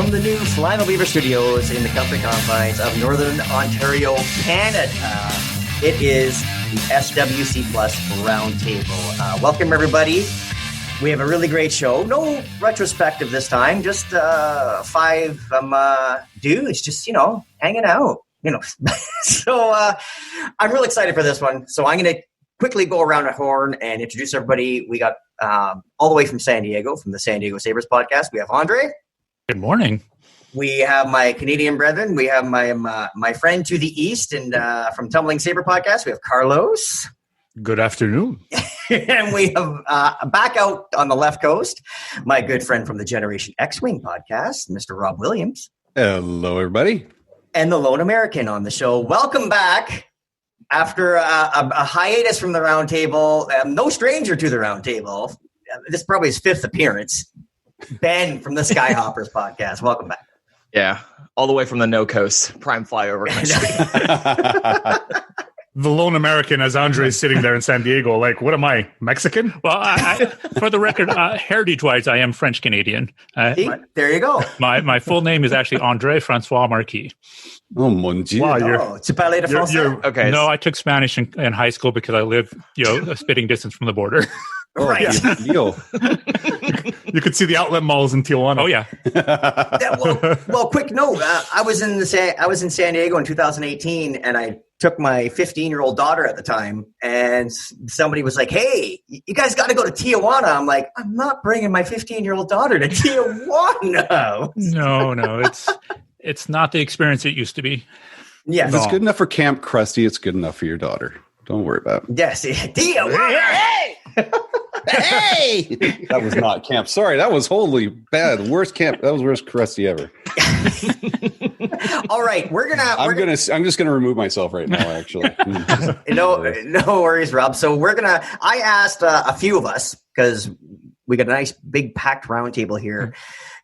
from the new Flannel Beaver Studios in the country confines of Northern Ontario, Canada. It is the SWC Round Table. Welcome, everybody. We have a really great show. No retrospective this time. Just five dudes just, hanging out. So I'm really excited for this one. So I'm going to quickly go around the horn and introduce everybody. We got all the way from San Diego, from the San Diego Sabers Podcast. We have Andre. Good morning. We have my Canadian brethren. We have my friend to the east, and from Tumbling Saber Podcast, we have Carlos. Good afternoon. And we have back out on the left coast, my good friend from the Generation X-Wing Podcast, Mr. Rob Williams. Hello, everybody. And the Lone American on the show. Welcome back after a hiatus from the Round Table. No stranger to the Round Table. This is probably his fifth appearance. Ben from the Skyhoppers Podcast. Welcome back. Yeah, all the way from the No Coast, prime flyover country. The lone American, as Andre is sitting there in San Diego, like, what am I, Mexican? Well, I, for the record, heritage-wise, I am French-Canadian. There you go. My full name is actually Andre Francois Marquis. Oh, mon Dieu. Wow, tu parles de français? Okay. No, I took Spanish in high school because I live, a spitting distance from the border. Right. Deal. You could see the outlet malls in Tijuana. Oh yeah. Well, quick note. I was in San Diego in 2018, and I took my 15-year-old daughter at the time, and somebody was like, "Hey, you guys got to go to Tijuana." I'm like, "I'm not bringing my 15-year-old daughter to Tijuana." No, it's not the experience it used to be. Yeah, If it's good enough for Camp Krusty, it's good enough for your daughter. Don't worry about it. Yes, Tijuana. Hey! That was not camp. Sorry, that was wholly bad. Worst camp. That was worst Krusty ever. All right, I'm just gonna remove myself right now. Actually, no worries, Rob. So I asked a few of us, because we got a nice big packed round table here,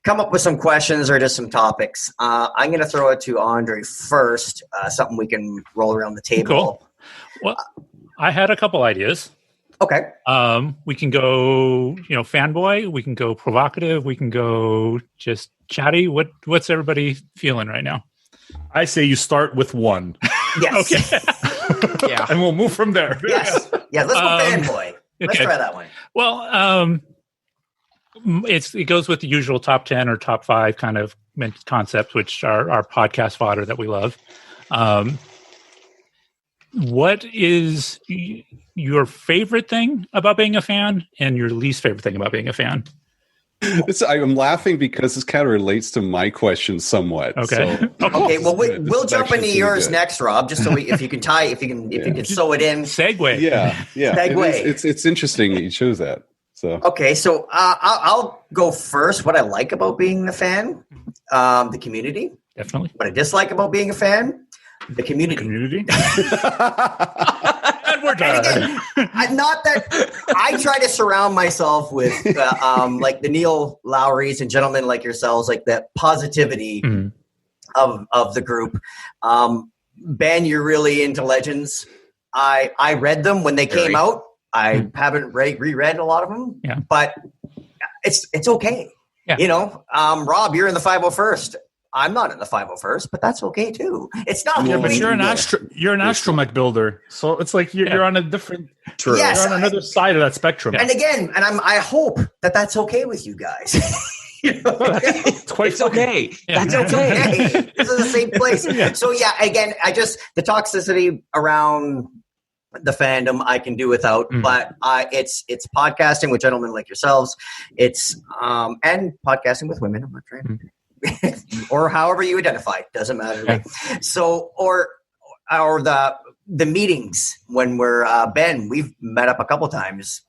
come up with some questions or just some topics. I'm going to throw it to Andre first. Something we can roll around the table. Cool. Well, I had a couple ideas. Okay. We can go, fanboy. We can go provocative. We can go just chatty. What's everybody feeling right now? I say you start with one. Yes. Okay. Yeah. And we'll move from there. Yes. Yeah. Let's go fanboy. Let's try that one. Well, it goes with the usual top 10 or top 5 kind of concepts, which are our podcast fodder that we love. What is your favorite thing about being a fan and your least favorite thing about being a fan? I'm laughing because this kind of relates to my question somewhat. Okay. So, Okay. Well, we'll jump into yours good. next, Rob. Just so if you can sew it in. Segue. Yeah. Segue. It's interesting that you chose that. So Okay, so I'll go first. What I like about being a fan, the community. Definitely. What I dislike about being a fan, the community. And we're done. And again, not that I try to surround myself with like the Neil Lowrys and gentlemen like yourselves, like that positivity of the group. Ben, you're really into Legends. I read them when they came out. I haven't reread a lot of them, but it's okay. Yeah. Rob, you're in the 501st. I'm not in the 501st, but that's okay too. It's not. Yeah, but you're an astromech builder, so it's like you're on a different. True. Yes, you're on another side of that spectrum. And again, I hope that that's okay with you guys. It's okay. Yeah. That's okay. This is the same place. So again, the toxicity around the fandom I can do without, but it's podcasting with gentlemen like yourselves. It's and podcasting with women. I'm not trying to. Or however you identify, doesn't matter to me. So, or the meetings when we're Ben, we've met up a couple times,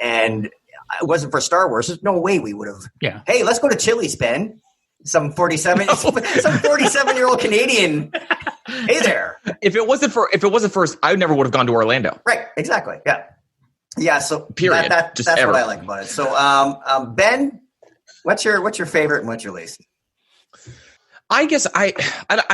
and it wasn't for Star Wars. There's no way we would have. Yeah. Hey, let's go to Chili's, Ben. Some 47-year-old Canadian. Hey there. If it wasn't for I never would have gone to Orlando. Right. Exactly. Yeah. Yeah. So period. That's what I like about it. So, Ben, what's your favorite and what's your least? I guess I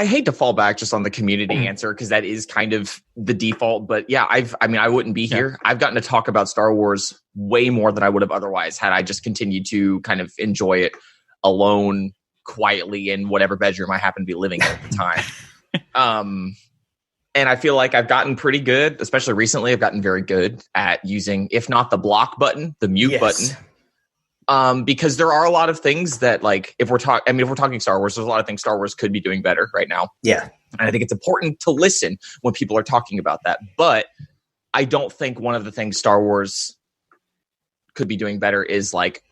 hate to fall back just on the community answer because that is kind of the default. But yeah, I wouldn't be here. I've gotten to talk about Star Wars way more than I would have otherwise had I just continued to kind of enjoy it alone quietly in whatever bedroom I happen to be living in at the time. And I feel like I've gotten pretty good, especially recently. I've gotten very good at using, if not the block button, the mute button. Because there are a lot of things that, like, if we're talking Star Wars, there's a lot of things Star Wars could be doing better right now. Yeah. And I think it's important to listen when people are talking about that. But I don't think one of the things Star Wars could be doing better is like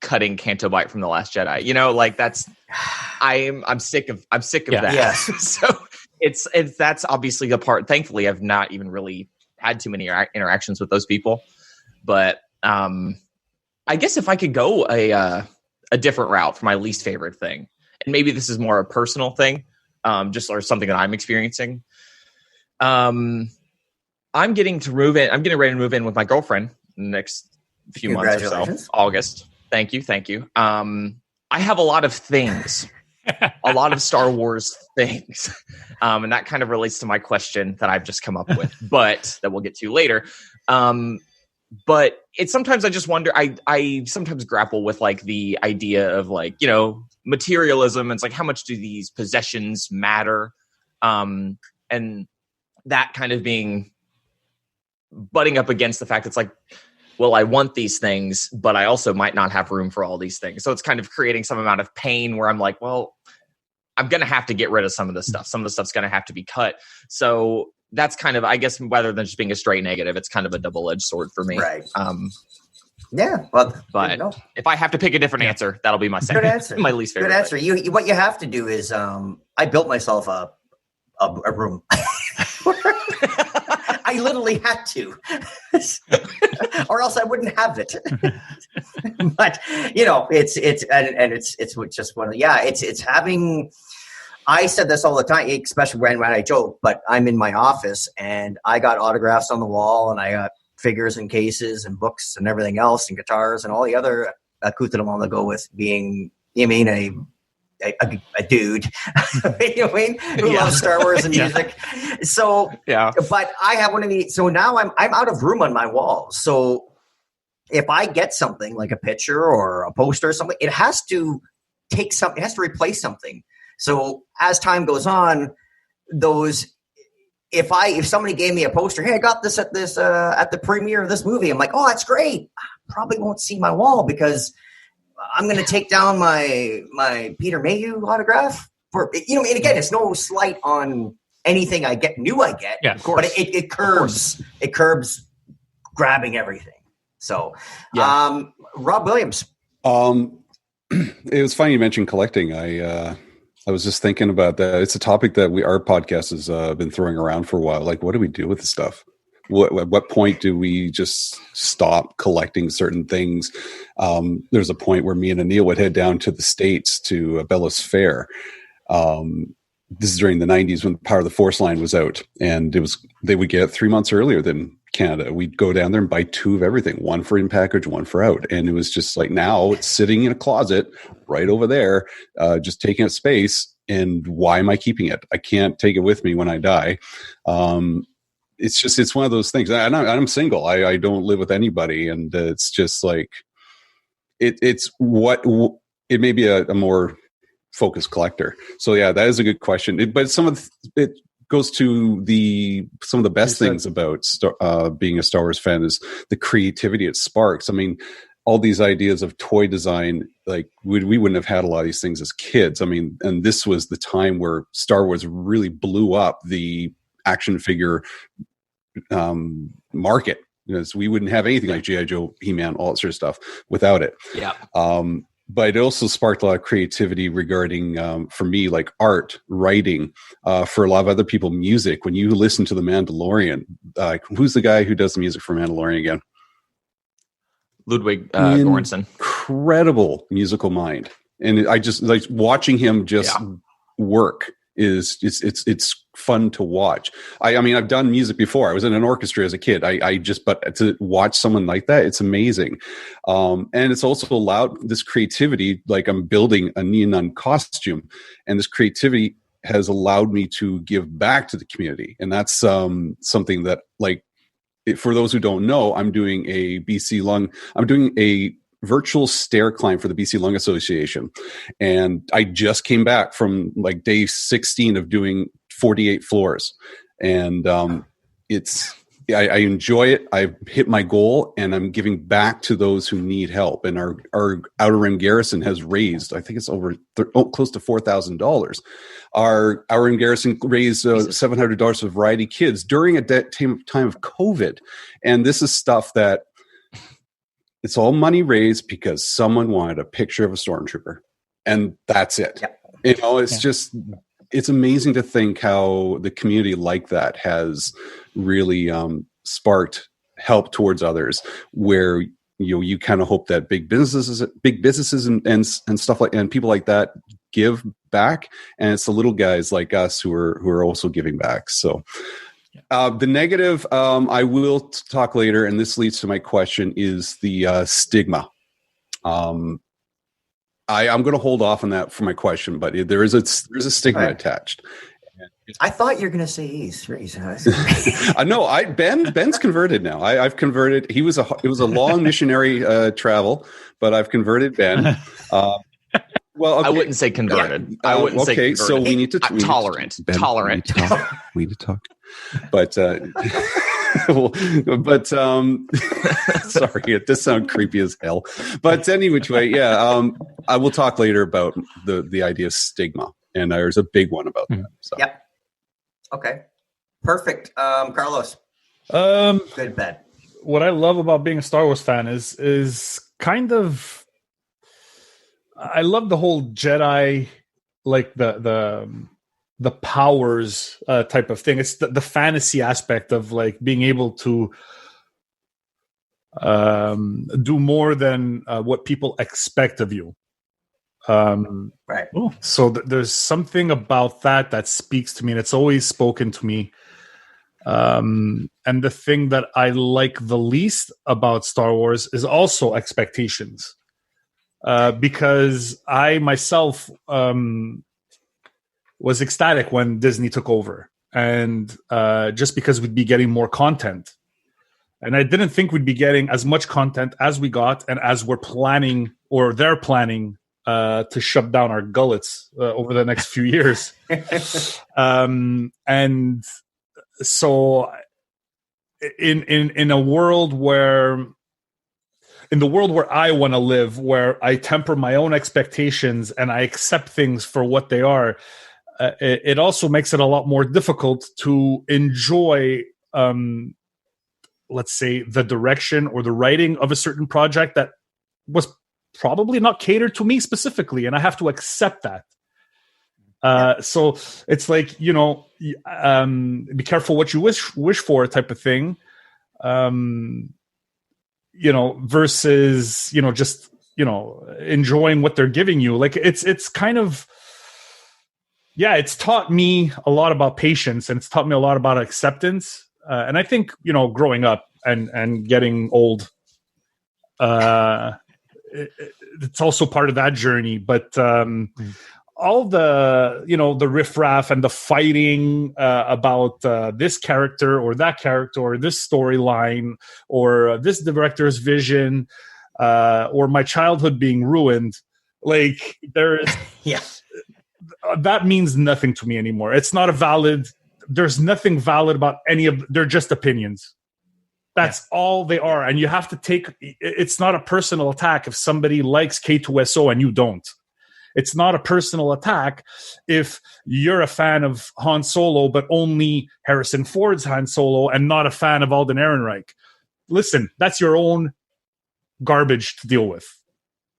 cutting Canto Bight from The Last Jedi. You know, like I'm sick of that. Yes. So that's obviously the part. Thankfully, I've not even really had too many interactions with those people. But I guess if I could go a different route for my least favorite thing, and maybe this is more a personal thing, or something that I'm experiencing. I'm getting ready to move in with my girlfriend in the next few months or so. August. Thank you. I have a lot of things, a lot of Star Wars things. And that kind of relates to my question that I've just come up with, but that we'll get to later. But it's sometimes I just wonder, I sometimes grapple with like the idea of like, you know, materialism. It's like, how much do these possessions matter? And that kind of being butting up against the fact it's like, well, I want these things, but I also might not have room for all these things. So it's kind of creating some amount of pain where I'm like, well, I'm going to have to get rid of some of this stuff. Some of the stuff's going to have to be cut. So that's kind of, I guess, rather than just being a straight negative, it's kind of a double-edged sword for me. Right. Yeah. Well, but if I have to pick a different answer, that'll be my second answer. My least favorite. Good answer. What you have to do is, I built myself a room. I literally had to, or else I wouldn't have it. But you know, it's just one of it's having. I said this all the time, especially when I joke. But I'm in my office and I got autographs on the wall, and I got figures and cases and books and everything else, and guitars and all the other accoutrements that go with being. I mean, a dude, you know what I mean? Who loves Star Wars and music. So, but I have one of these. So now I'm out of room on my walls. So if I get something like a picture or a poster or something, it has to take something. It has to replace something. So as time goes on, if somebody gave me a poster, hey, I got this at the premiere of this movie. I'm like, oh, that's great. I probably won't see my wall because I'm going to take down my Peter Mayhew autograph for, you know, and again, it's no slight on anything I get, yeah, of course. But it curbs grabbing everything. So, Rob Williams. It was funny you mentioned collecting. I was just thinking about that. It's a topic that our podcast has been throwing around for a while. Like, what do we do with this stuff? At what point do we just stop collecting certain things? There's a point where me and Anil would head down to the States to Bellows Fair. This is during the 90s when the Power of the Force line was out, and they would get 3 months earlier than Canada. We'd go down there and buy 2 of everything, 1 for in package, 1 for out. And it was just like, now it's sitting in a closet right over there, just taking up space. And why am I keeping it? I can't take it with me when I die. It's one of those things. And I'm single. I don't live with anybody. And it's just like, it may be a more focused collector. So yeah, that is a good question. But it goes to some of the best things about being a Star Wars fan is the creativity it sparks. I mean, all these ideas of toy design, like we wouldn't have had a lot of these things as kids. I mean, and this was the time where Star Wars really blew up the action figure market. You know, so we wouldn't have anything like G.I. Joe, He-Man, all that sort of stuff without it. Yeah. But it also sparked a lot of creativity regarding, for me, like art, writing, for a lot of other people, music. When you listen to The Mandalorian, who's the guy who does the music for Mandalorian again? Ludwig Göransson. Incredible musical mind. And I just like watching him work. It's fun to watch. I mean, I've done music before. I was in an orchestra as a kid. But to watch someone like that, it's amazing. And it's also allowed this creativity, like I'm building a Neon costume, and this creativity has allowed me to give back to the community. And that's something that, like, for those who don't know, I'm doing a virtual stair climb for the BC Lung Association. And I just came back from like day 16 of doing 48 floors. And I enjoy it. I've hit my goal, and I'm giving back to those who need help. And our Outer Rim Garrison has raised, I think it's over close to $4,000. Our Outer Rim Garrison raised $700 for Variety Kids during a time of COVID. And this is stuff that it's all money raised because someone wanted a picture of a stormtrooper, and that's it. Yep. It's just, it's amazing to think how the community like that has really sparked help towards others, where you kind of hope that big businesses and stuff like, and people like that give back, and it's the little guys like us who are also giving back. So the negative, I will talk later, and this leads to my question, is the stigma. I'm going to hold off on that for my question, but there's a stigma attached. I thought you were going to say East. No, Ben's converted now. I've converted. It was a long missionary travel, but I've converted Ben. Well, okay. I wouldn't say converted. I wouldn't say converted. So we need to tolerant. Tolerant. We need to talk. But sorry, it does sound creepy as hell. But any which way, I will talk later about the idea of stigma, and there's a big one about that. So. Yep. Okay. Perfect. Carlos. Good bed. What I love about being a Star Wars fan is kind of, I love the whole Jedi, like the powers type of thing. It's the fantasy aspect of like being able to do more than what people expect of you. Right. So there's something about that speaks to me, and it's always spoken to me. And the thing that I like the least about Star Wars is also expectations. Because I myself was ecstatic when Disney took over, and just because we'd be getting more content. And I didn't think we'd be getting as much content as we got, and as we're planning, or they're planning, to shove down our gullets over the next few years. And so in a world where, in the world where I want to live, where I temper my own expectations and I accept things for what they are, it also makes it a lot more difficult to enjoy, let's say, the direction or the writing of a certain project that was probably not catered to me specifically, and I have to accept that. So it's like, be careful what you wish for type of thing. Versus, just, enjoying what they're giving you. Like it's kind of, it's taught me a lot about patience, and it's taught me a lot about acceptance. And I think, growing up and getting old, it's also part of that journey. But all the, the riffraff and the fighting about this character or that character or this storyline or this director's vision or my childhood being ruined, like there's that means nothing to me anymore. It's not there's nothing valid about any of, they're just opinions. That's all they are. And you have to it's not a personal attack if somebody likes K2SO and you don't. It's not a personal attack if you're a fan of Han Solo, but only Harrison Ford's Han Solo and not a fan of Alden Ehrenreich. Listen, that's your own garbage to deal with.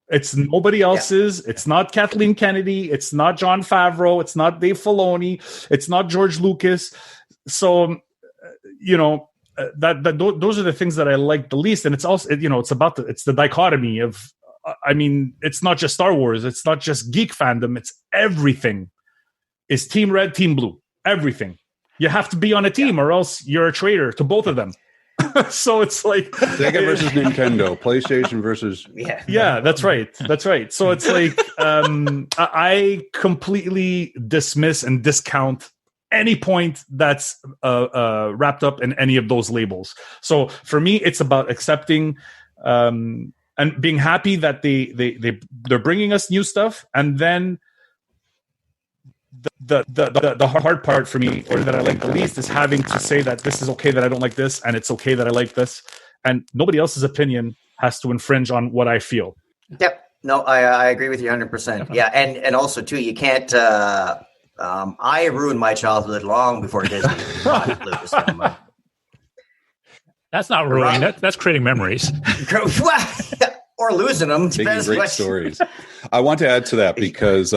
It's nobody else's. Yeah. It's not Kathleen Kennedy. It's not Jon Favreau. It's not Dave Filoni. It's not George Lucas. So, those are the things that I like the least. And it's also, it's the dichotomy of, it's not just Star Wars. It's not just geek fandom. It's everything. It's Team Red, Team Blue. Everything. You have to be on a team or else you're a traitor to both of them. So it's like Sega versus Nintendo, PlayStation versus that's right. So it's like I completely dismiss and discount any point that's wrapped up in any of those labels. So for me, it's about accepting and and being happy that they're bringing us new stuff. And then the hard part for me, or that I like the least, is having to say that this is okay that I don't like this, and it's okay that I like this, and nobody else's opinion has to infringe on what I feel. Yep. No, I agree with you 100%. Yeah, and also too, you can't. I ruined my childhood long before Disney brought Lucasfilm. That's not ruining. That's creating memories. Or losing them. Making great stories. I want to add to that because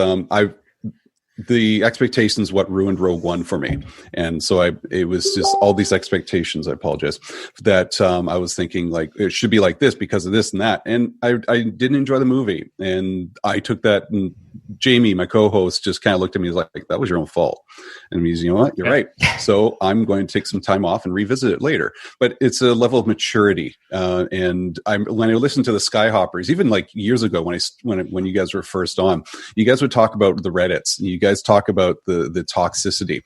the expectations what ruined Rogue One for me, and so it was just all these expectations. I apologize that I was thinking like it should be like this because of this and that, and I didn't enjoy the movie, and I took that. And Jamie, my co-host, just kind of looked at me and was like, "That was your own fault." And he's, you know what, you're right. So I'm going to take some time off and revisit it later. But it's a level of maturity, and when I listened to the Skyhoppers, even like years ago when you guys were first on, you guys would talk about the Reddits. You guys talk about the toxicity,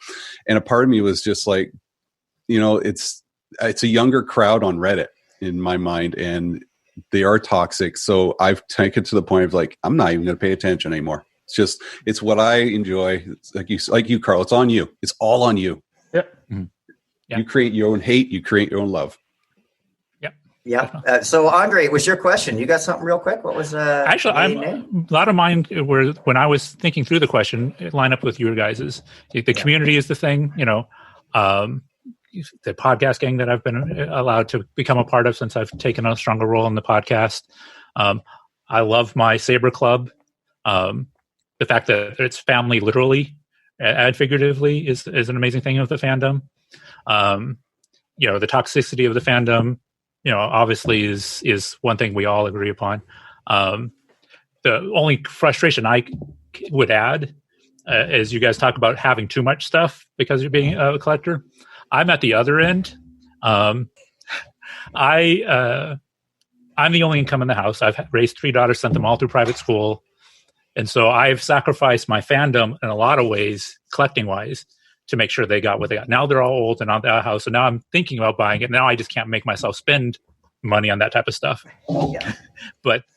and a part of me was just like, it's a younger crowd on Reddit in my mind, and they are toxic. So I've taken it to the point of like, I'm not even going to pay attention anymore. It's what I enjoy. It's like you, Carl. It's on you. It's all on you. Yep. Mm-hmm. Yeah. You create your own hate. You create your own love. Yep. Yeah. So Andre, it was your question. You got something real quick? What was actually? A lot of mine were when I was thinking through the question. It lined up with your guys's. The community is the thing. The podcast gang that I've been allowed to become a part of since I've taken a stronger role in the podcast. I love my Saber Club. The fact that it's family literally and figuratively is an amazing thing of the fandom. The toxicity of the fandom, obviously is one thing we all agree upon. The only frustration I would add is you guys talk about having too much stuff because you're being a collector. I'm at the other end. I'm the only income in the house. I've raised 3 daughters, sent them all through private school. And so I've sacrificed my fandom in a lot of ways, collecting-wise, to make sure they got what they got. Now they're all old and on that house, so now I'm thinking about buying it. Now I just can't make myself spend money on that type of stuff. Yeah.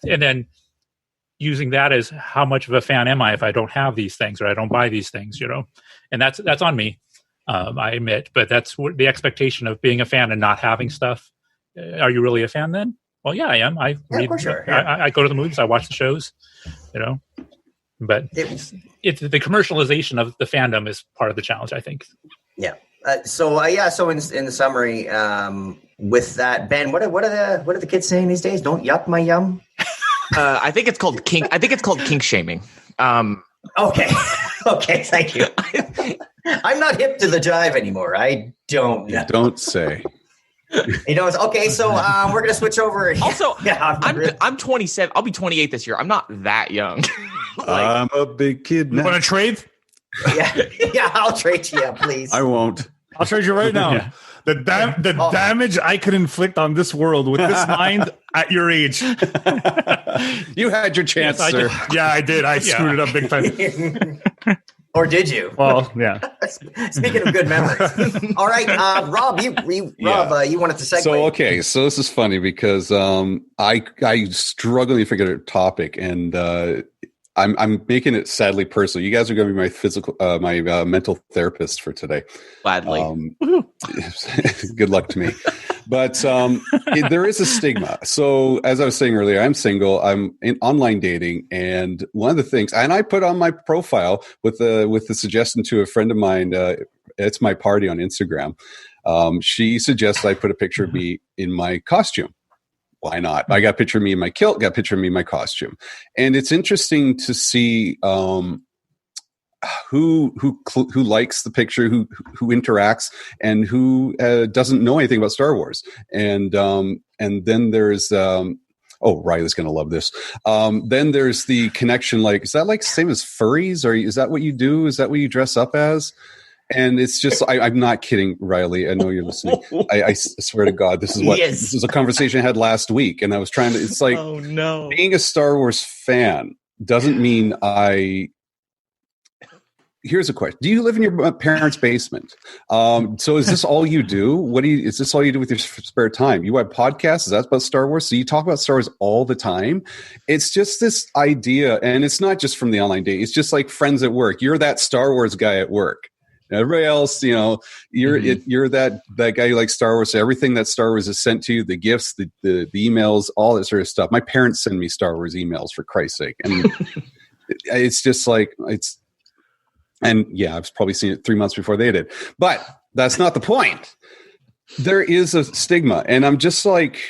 And then using that as how much of a fan am I if I don't have these things or I don't buy these things, And that's on me, I admit. But that's the expectation of being a fan and not having stuff. Are you really a fan then? Well, yeah, I am. I read. For sure. Yeah. I go to the movies. I watch the shows. But it's the commercialization of the fandom is part of the challenge, I think. Yeah. So in the summary, with that, Ben, what are the kids saying these days? Don't yuck my yum. I think it's called kink. I think it's called kink shaming. Okay. Okay. Thank you. I'm not hip to the jive anymore. I don't. You don't say. Okay, so we're gonna switch over. Also, I'm 27. I'll be 28 this year. I'm not that young. I'm a big kid now. You want to trade? Yeah, I'll trade you, please. I won't. I'll trade you right now. Yeah. The damage I could inflict on this world with this mind at your age. You had your chance, sir. I did. I screwed it up big time. Or did you? Well, yeah. Speaking of good memories. All right, Rob, you wanted to segue. So this is funny because I struggling to figure out a topic, and I'm making it sadly personal. You guys are going to be my mental therapist for today. Gladly. Good luck to me. But there is a stigma. So as I was saying earlier, I'm single. I'm in online dating, and one of the things, and I put on my profile with the suggestion to a friend of mine. It's my party on Instagram. She suggests I put a picture of me in my costume. Why not? I got a picture of me in my kilt, got a picture of me in my costume. And it's interesting to see who likes the picture, who interacts, and who doesn't know anything about Star Wars. And then there's Riley's going to love this. Then there's the connection. Like, is that like same as furries, or is that what you do? Is that what you dress up as? And it's just, I'm not kidding, Riley. I know you're listening. I swear to God, this is a conversation I had last week. And I was trying to, it's like, oh no, being a Star Wars fan doesn't mean I here's a question. Do you live in your parents' basement? So is this all you do? Is this all you do with your spare time? You have podcasts? Is that about Star Wars? So you talk about Star Wars all the time. It's just this idea, and it's not just from the online dating. It's just like friends at work. You're that Star Wars guy at work. Everybody else, you're that guy who likes Star Wars. So everything that Star Wars has sent to you, the gifts, the emails, all that sort of stuff. My parents send me Star Wars emails, for Christ's sake. And it's just like, and yeah, I've probably seen it 3 months before they did. But that's not the point. There is a stigma. And I'm just like,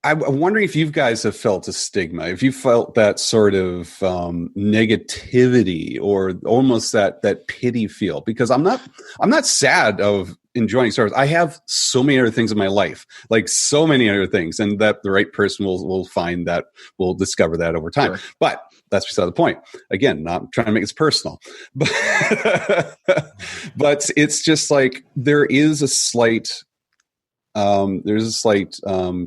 I'm wondering if you guys have felt a stigma, if you felt that sort of negativity or almost that pity feel, because I'm not sad of enjoying Star Wars. I have so many other things in my life, like so many other things, and that the right person will find that, will discover that over time. Sure. But that's beside the point. Again, not trying to make this personal, but it's just like there is a slight. There's a slight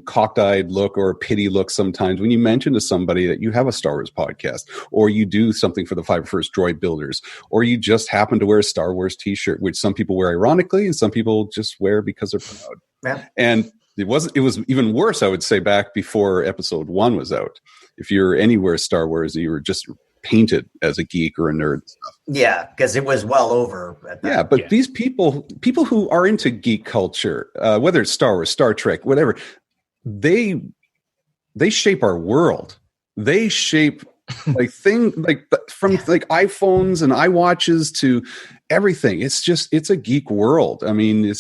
cockeyed look or a pity look sometimes when you mention to somebody that you have a Star Wars podcast, or you do something for the 501st Droid Builders, or you just happen to wear a Star Wars t-shirt, which some people wear ironically and some people just wear because they're proud. Yeah. And it was even worse, I would say, back before episode 1 was out. If you're anywhere Star Wars, you were just painted as a geek or a nerd and stuff. Yeah, because it was well over. These people who are into geek culture, whether it's Star Wars, Star Trek, whatever, they shape our world. They shape from iPhones and iWatches to everything. It's a geek world. I mean,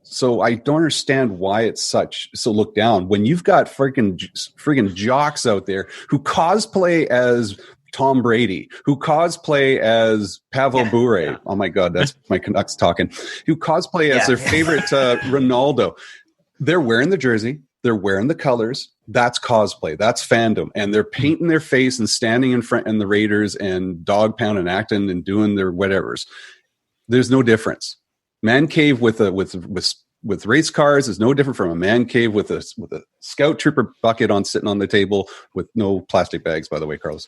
so I don't understand why it's so looked down when you've got friggin' jocks out there who cosplay as Tom Brady, who cosplay as Pavel Bure. Yeah. Oh my God, that's my Canucks talking. Who cosplay as their favorite Ronaldo. They're wearing the jersey. They're wearing the colors. That's cosplay. That's fandom. And they're painting their face and standing in front and the Raiders and dog pound and acting and doing their whatevers. There's no difference. Man cave with race cars is no different from a man cave with a scout trooper bucket sitting on the table with no plastic bags, by the way, Carlos.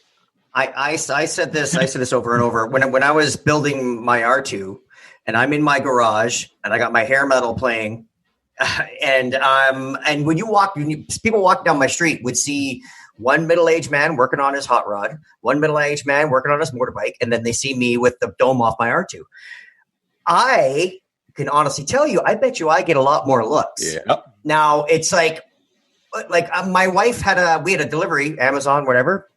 I said this over and over when I was building my R2, and I'm in my garage and I got my hair metal playing, and when people walk down my street would see one middle-aged man working on his hot rod, one middle-aged man working on his motorbike, and then they see me with the dome off my R2. I can honestly tell you, I bet you I get a lot more looks. Yeah. Now it's like my wife we had a delivery, Amazon, whatever.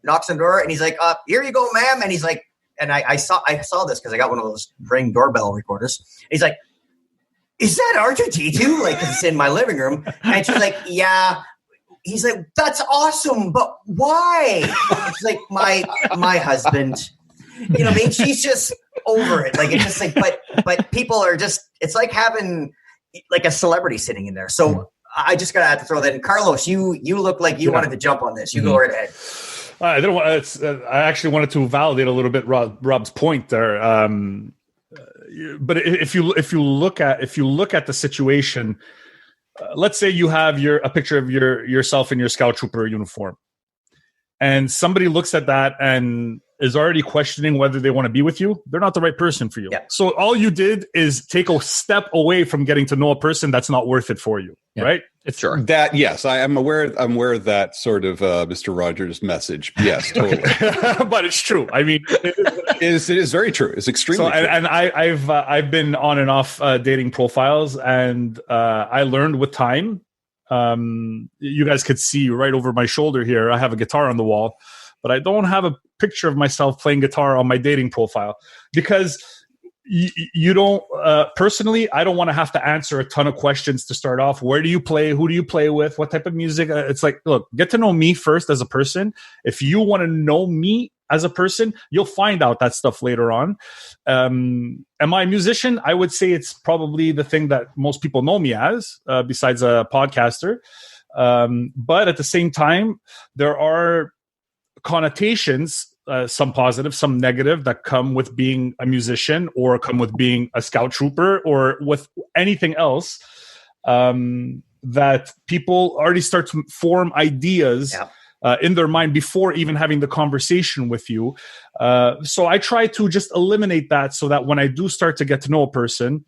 Knocks on the door and he's like, here you go, ma'am. And he's like, and I saw this because I got one of those Ring doorbell recorders. He's like, is that R2-D2? Like, it's in my living room. And she's like, yeah. He's like, that's awesome, but why? It's like my husband. You know what I mean? She's just over it. Like, it's just like, but people are just, it's like having like a celebrity sitting in there. So I just got to have to throw that in. Carlos, you look like you wanted to jump on this. You go right ahead. I don't want. I actually wanted to validate a little bit Rob's point there. But if you look at the situation, let's say you have a picture of yourself in your Scout Trooper uniform, and somebody looks at that and is already questioning whether they want to be with you, they're not the right person for you. Yeah. So all you did is take a step away from getting to know a person that's not worth it for you, right? It's sure that yes, I'm aware of that sort of Mr. Rogers message. Yes, totally. But it's true. I mean, it is very true. It's extremely true. And I've been on and off dating profiles, and I learned with time. You guys could see right over my shoulder here, I have a guitar on the wall, but I don't have a picture of myself playing guitar on my dating profile because you don't personally, I don't want to have to answer a ton of questions to start off. Where do you play? Who do you play with? What type of music? It's like, look, get to know me first as a person. If you want to know me as a person, you'll find out that stuff later on. Am I a musician? I would say it's probably the thing that most people know me as, besides a podcaster. But at the same time, there are connotations, some positive, some negative, that come with being a musician or come with being a Scout Trooper or with anything else, that people already start to form ideas in their mind before even having the conversation with you. So I try to just eliminate that so that when I do start to get to know a person,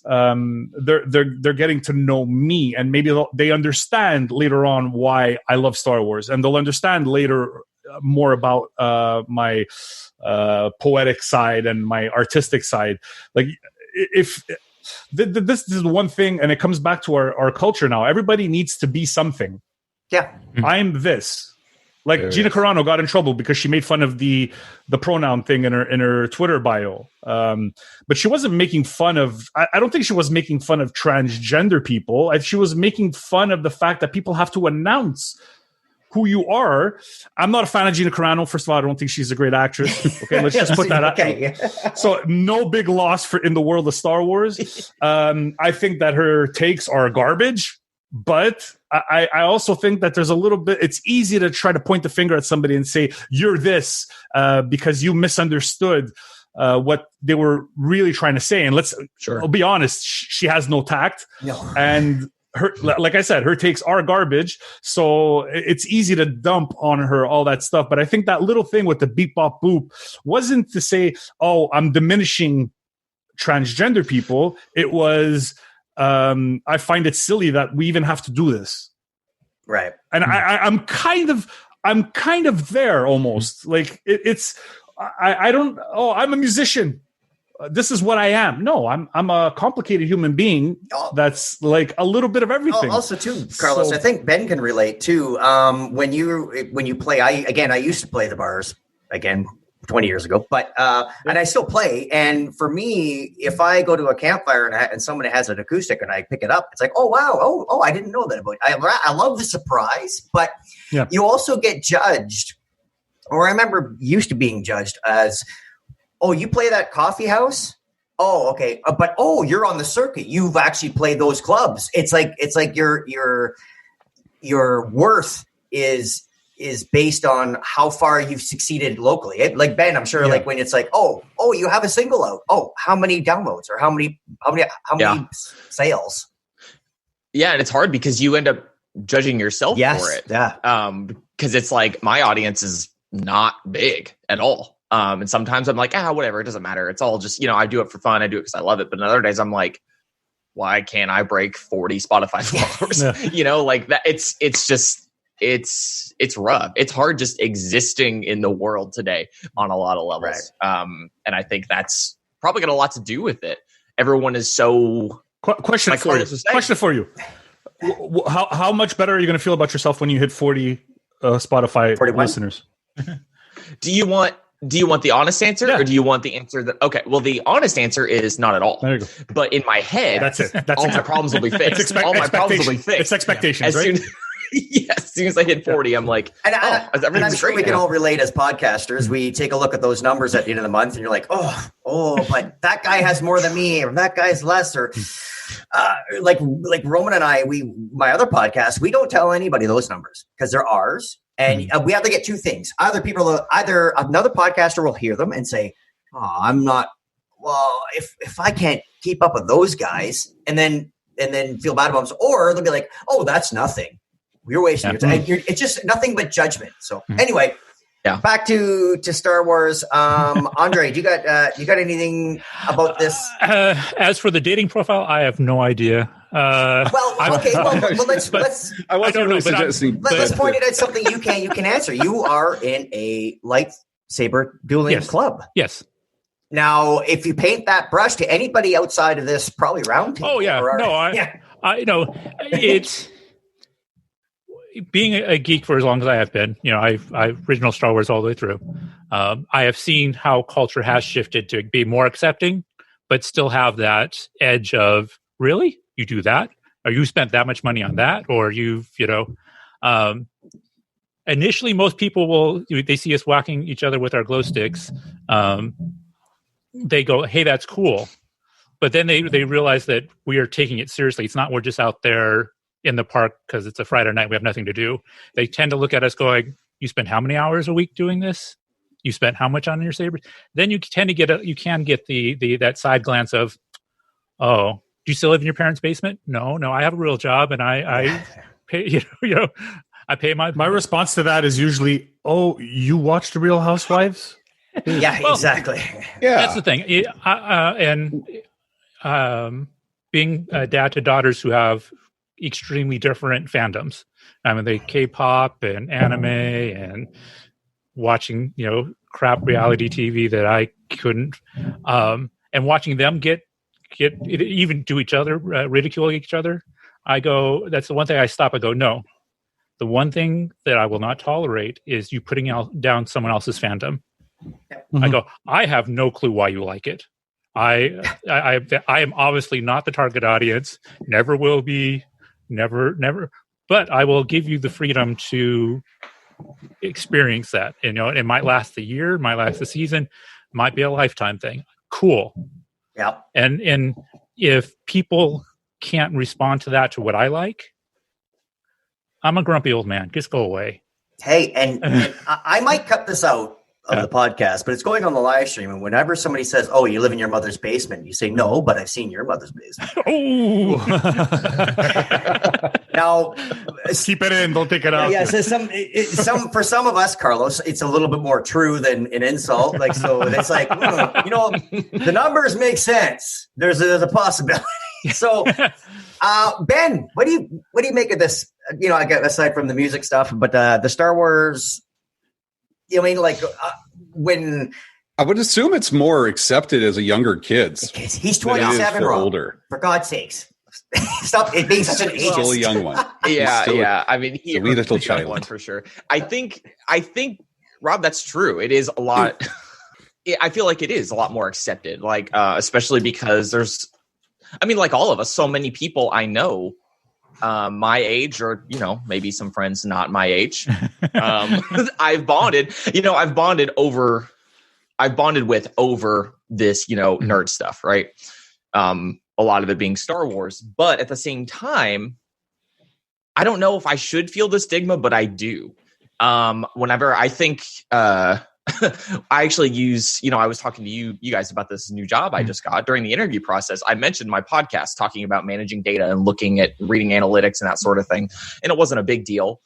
they're getting to know me, and maybe they understand later on why I love Star Wars, and they'll understand later more about my poetic side and my artistic side. Like if this is one thing, and it comes back to our culture now. Everybody needs to be something. Yeah, I'm this. Like Gina Carano got in trouble because she made fun of the pronoun thing in her Twitter bio. But she wasn't making fun of. I don't think she was making fun of transgender people. She was making fun of the fact that people have to announce who you are. I'm not a fan of Gina Carano. First of all, I don't think she's a great actress. Okay, let's just put that out. Okay. So no big loss in the world of Star Wars. I think that her takes are garbage. But I also think that there's a little bit, it's easy to try to point the finger at somebody and say, you're this, because you misunderstood what they were really trying to say. And I'll be honest, she has no tact. No. And her, like I said, her takes are garbage. So it's easy to dump on her all that stuff. But I think that little thing with the beep, bop, boop wasn't to say, oh, I'm diminishing transgender people. It was, I find it silly that we even have to do this. Right. And I'm kind of there almost. Like I'm a musician. This is what I am. No, I'm a complicated human being that's like a little bit of everything. Also too, Carlos, I think Ben can relate too. When you play, I used to play the bars again 20 years ago, but and I still play. And for me, if I go to a campfire and someone has an acoustic and I pick it up, it's like, oh wow, oh I didn't know that about you. I love the surprise, but you also get judged. Or I remember used to being judged as, oh, you play that coffee house? Oh, okay, but you're on the circuit. You've actually played those clubs. It's like your worth is based on how far you've succeeded locally. Like Ben, I'm sure like when it's like, oh, you have a single out. Oh, how many downloads or how many sales? Yeah. And it's hard because you end up judging yourself for it. Yeah. Because it's like my audience is not big at all. And sometimes I'm like, whatever. It doesn't matter. It's all just, I do it for fun. I do it because I love it. But in other days I'm like, why can't I break 40 Spotify followers? Like that. It's just, it's rough. It's hard just existing in the world today on a lot of levels. Right. And I think that's probably got a lot to do with it. Everyone is so question for you. How much better are you going to feel about yourself when you hit 40 Spotify 41 listeners? Do you want the honest answer or do you want the answer that, okay, well, the honest answer is not at all. There you go. But in my head, that's it. All my problems will be fixed. All my problems will be fixed. It's expectations, right? As soon as I hit 40, I'm like, and I'm sure we can all relate as podcasters. We take a look at those numbers at the end of the month, and you're like, oh, but that guy has more than me, or that guy's less, or like Roman and I, my other podcast, we don't tell anybody those numbers because they're ours, and we have to get two things: either another podcaster will hear them and say, "Oh, I'm not." Well, if I can't keep up with those guys, and then feel bad about them, or they'll be like, "Oh, that's nothing." You're wasting your time. It's just nothing but judgment. So anyway, back to Star Wars. Andre, you got anything about this? As for the dating profile, I have no idea. Let's point it at something you can answer. You are in a lightsaber dueling club. Yes. Now, if you paint that brush to anybody outside of this, probably round table. Oh yeah, I know it's. Being a geek for as long as I have been, I've original Star Wars all the way through. I have seen how culture has shifted to be more accepting, but still have that edge of, really? You do that? Or you spent that much money on that? Or initially most people they see us whacking each other with our glow sticks. They go, hey, that's cool. But then they realize that we are taking it seriously. It's not, we're just out there in the park because it's a Friday night, we have nothing to do. They tend to look at us going, you spend how many hours a week doing this? You spent how much on your sabers? Then you tend to get the that side glance of, oh, do you still live in your parents' basement? No, I have a real job and I pay, I I pay my response to that is usually, "Oh, you watch The Real Housewives?" Yeah, exactly. Yeah, That's the thing. Being a dad to daughters who have extremely different fandoms. I mean, they K-pop and anime and watching, crap reality TV that I couldn't, and watching them get even do each other, ridicule each other. I go, that's the one thing I stop. I go, no. The one thing that I will not tolerate is you putting down someone else's fandom. Mm-hmm. I go, I have no clue why you like it. I am obviously not the target audience. Never will be. Never. But I will give you the freedom to experience that. It might last a year, might last a season, might be a lifetime thing. Cool. Yeah. And if people can't respond to that, to what I like, I'm a grumpy old man. Just go away. Hey, and I might cut this out of the podcast, but it's going on the live stream. And whenever somebody says, "Oh, you live in your mother's basement," you say, "No, but I've seen your mother's basement." Oh, now keep it in. Don't take it out. Yeah, so for some of us, Carlos, it's a little bit more true than an insult. Like, so it's like, the numbers make sense. There's a possibility. So, Ben, what do you make of this? I guess aside from the music stuff, but the Star Wars. When I would assume it's more accepted as a younger kid's. He's 27, for older. For God's sakes, stop it being such an age. Still a young one. Yeah. I mean, he's a wee little child one for sure. I think, Rob, that's true. It is a lot. I feel like it is a lot more accepted. Like, especially because there's, like all of us, so many people I know. My age, or maybe some friends not my age. I've bonded with over this, nerd stuff, right? A lot of it being Star Wars, but at the same time, I don't know if I should feel the stigma, but I do. Whenever I think, I actually use, I was talking to you guys about this new job I just got during the interview process. I mentioned my podcast talking about managing data and looking at reading analytics and that sort of thing. And it wasn't a big deal,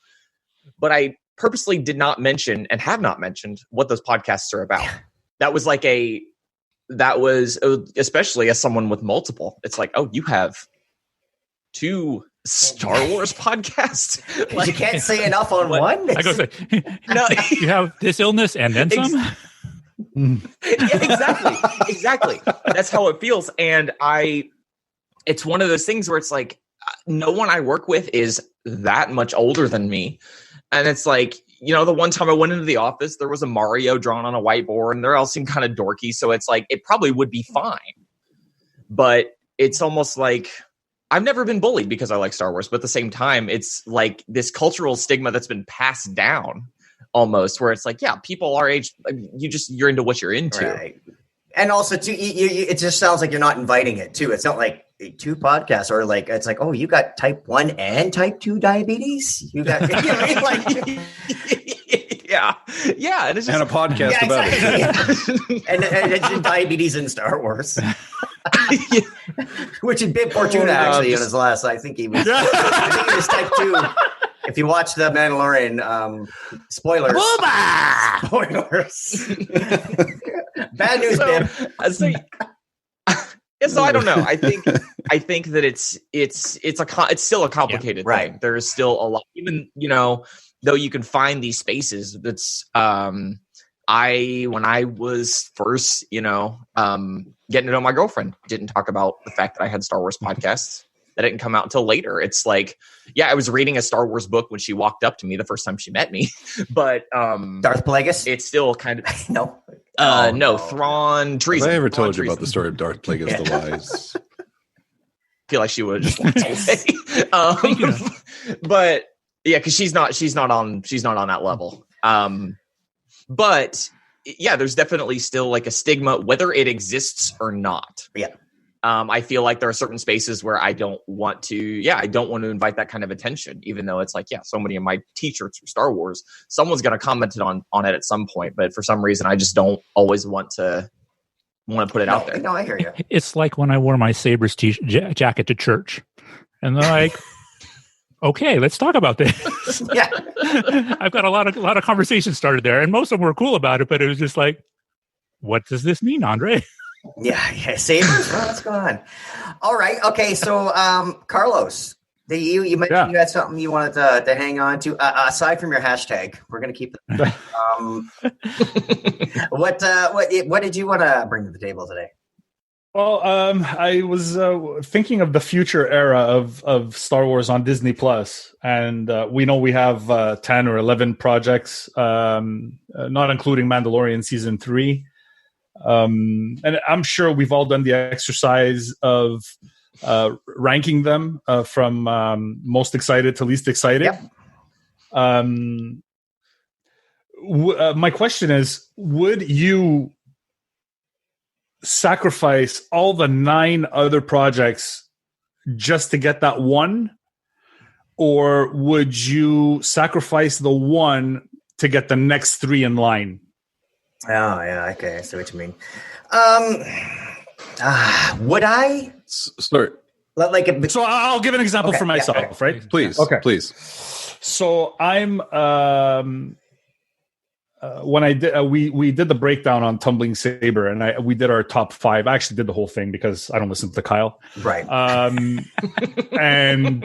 but I purposely did not mention and have not mentioned what those podcasts are about. That was especially as someone with multiple, it's like, oh, you have 2 Star Wars podcast. You can't say enough on one. I go say, no, you have this illness and then some. Yeah, exactly. That's how it feels. And it's one of those things where it's like, no one I work with is that much older than me. And it's like, the one time I went into the office, there was a Mario drawn on a whiteboard and they're all seem kind of dorky. So it's like, it probably would be fine. But it's almost like, I've never been bullied because I like Star Wars, but at the same time, it's like this cultural stigma that's been passed down almost, where it's like, yeah, people our age, you're into what you're into. Right. And also too, it just sounds like you're not inviting it too. It's not like 2 podcasts or like, it's like, oh, you got type 1 and type 2 diabetes. You got, yeah. And it's just, and a podcast about it. And it's diabetes in Star Wars. Which is Bib Fortuna actually in his last. I think he was type 2. If you watch The Mandalorian, spoilers. Spoilers. Bad news, Bib. So I don't know. I think that it's still a complicated thing. Right. There is still a lot, even though you can find these spaces. That's when I was first, getting to know my girlfriend, didn't talk about the fact that I had Star Wars podcasts. That didn't come out until later. It's like, yeah, I was reading a Star Wars book when she walked up to me the first time she met me, but Darth Plagueis. It's still kind of no, Thrawn Treason. Have I ever told you about the story of Darth Plagueis the Wise? I feel like she would have just walked away. But yeah, because she's not on that level. But yeah, there's definitely still like a stigma, whether it exists or not. Yeah. I feel like there are certain spaces where I don't want to invite that kind of attention, even though it's like, yeah, so many of my t-shirts are Star Wars. Someone's going to comment on it at some point, but for some reason, I just don't always want to put it out there. No, I hear you. It's like when I wore my Sabers jacket to church, and they're like, okay, let's talk about this. Yeah. I've got a lot of conversations started there, and most of them were cool about it, but it was just like, what does this mean, Andre? Yeah. Sabers, what's going on? All right. Okay. So, Carlos, you mentioned you had something you wanted to hang on to aside from your hashtag. We're going to keep that. What did you want to bring to the table today? Well, I was thinking of the future era of Star Wars on Disney Plus, and we know we have 10 or 11 projects, not including Mandalorian season 3. And I'm sure we've all done the exercise of ranking them from most excited to least excited. Yep. My question is, would you sacrifice all the 9 other projects just to get that one? Or would you sacrifice the one to get the next 3 in line? Oh, yeah. Okay. I see what you mean. Would I? Start. So I'll give an example for myself, right? Please. Okay. Please. So I'm when I did we did the breakdown on Tumbling Saber, and we did our top 5. I actually did the whole thing because I don't listen to Kyle. Right. And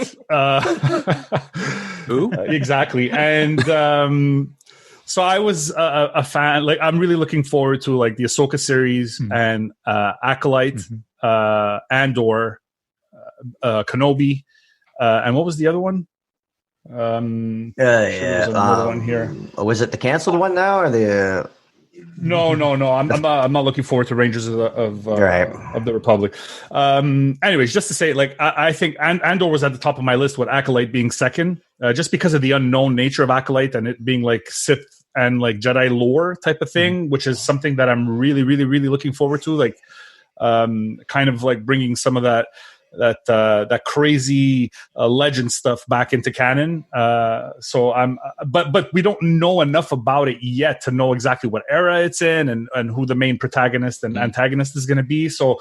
Who? Exactly. And so I was a fan. Like, I'm really looking forward to like the Ahsoka series and Acolyte, Andor, Kenobi, and what was the other one? Another one here. Was it the canceled one now, or the? No. I'm not looking forward to Rangers of the Republic. Anyways, just to say, like, I think Andor was at the top of my list, with Acolyte being second, just because of the unknown nature of Acolyte and it being like Sith and like Jedi lore type of thing, which is something that I'm really, really, really looking forward to. Like, kind of like bringing some of that crazy legend stuff back into canon. But we don't know enough about it yet to know exactly what era it's in and who the main protagonist and antagonist is going to be. So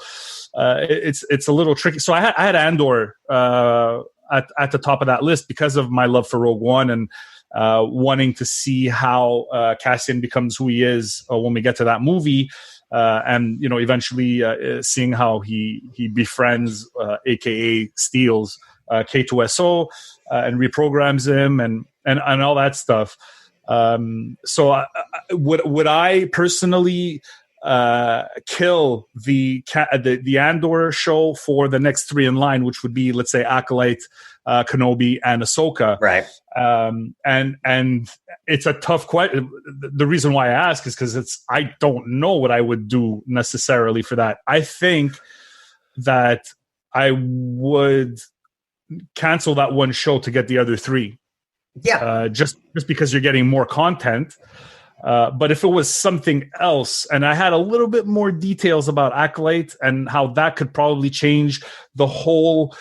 it's a little tricky. So I had Andor at the top of that list because of my love for Rogue One and wanting to see how Cassian becomes who he is when we get to that movie. And eventually seeing how he befriends, aka steals K2SO and reprograms him and all that stuff. So would I personally kill the Andor show for the next 3 in line, which would be, let's say, Acolyte, Kenobi, and Ahsoka, right? And it's a tough question. The reason why I ask is because I don't know what I would do necessarily for that. I think that I would cancel that one show to get the other 3. Yeah, just because you're getting more content. But if it was something else, and I had a little bit more details about Acolyte and how that could probably change the whole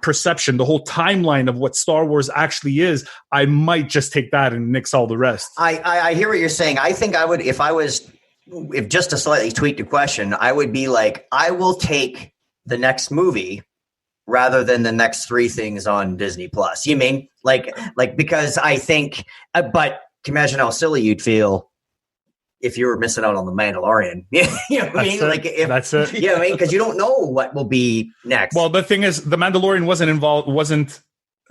perception, the whole timeline of what Star Wars actually is, I might just take that and nix all the rest. I hear what you're saying. I think I would, if just to slightly tweak the question, I would be like, I will take the next movie rather than the next 3 things on Disney Plus. You mean like because I think, but can you imagine how silly you'd feel if you were missing out on the Mandalorian? You know what I mean? Like, that's it. You know what I mean? Because you don't know what will be next. Well, the thing is, the Mandalorian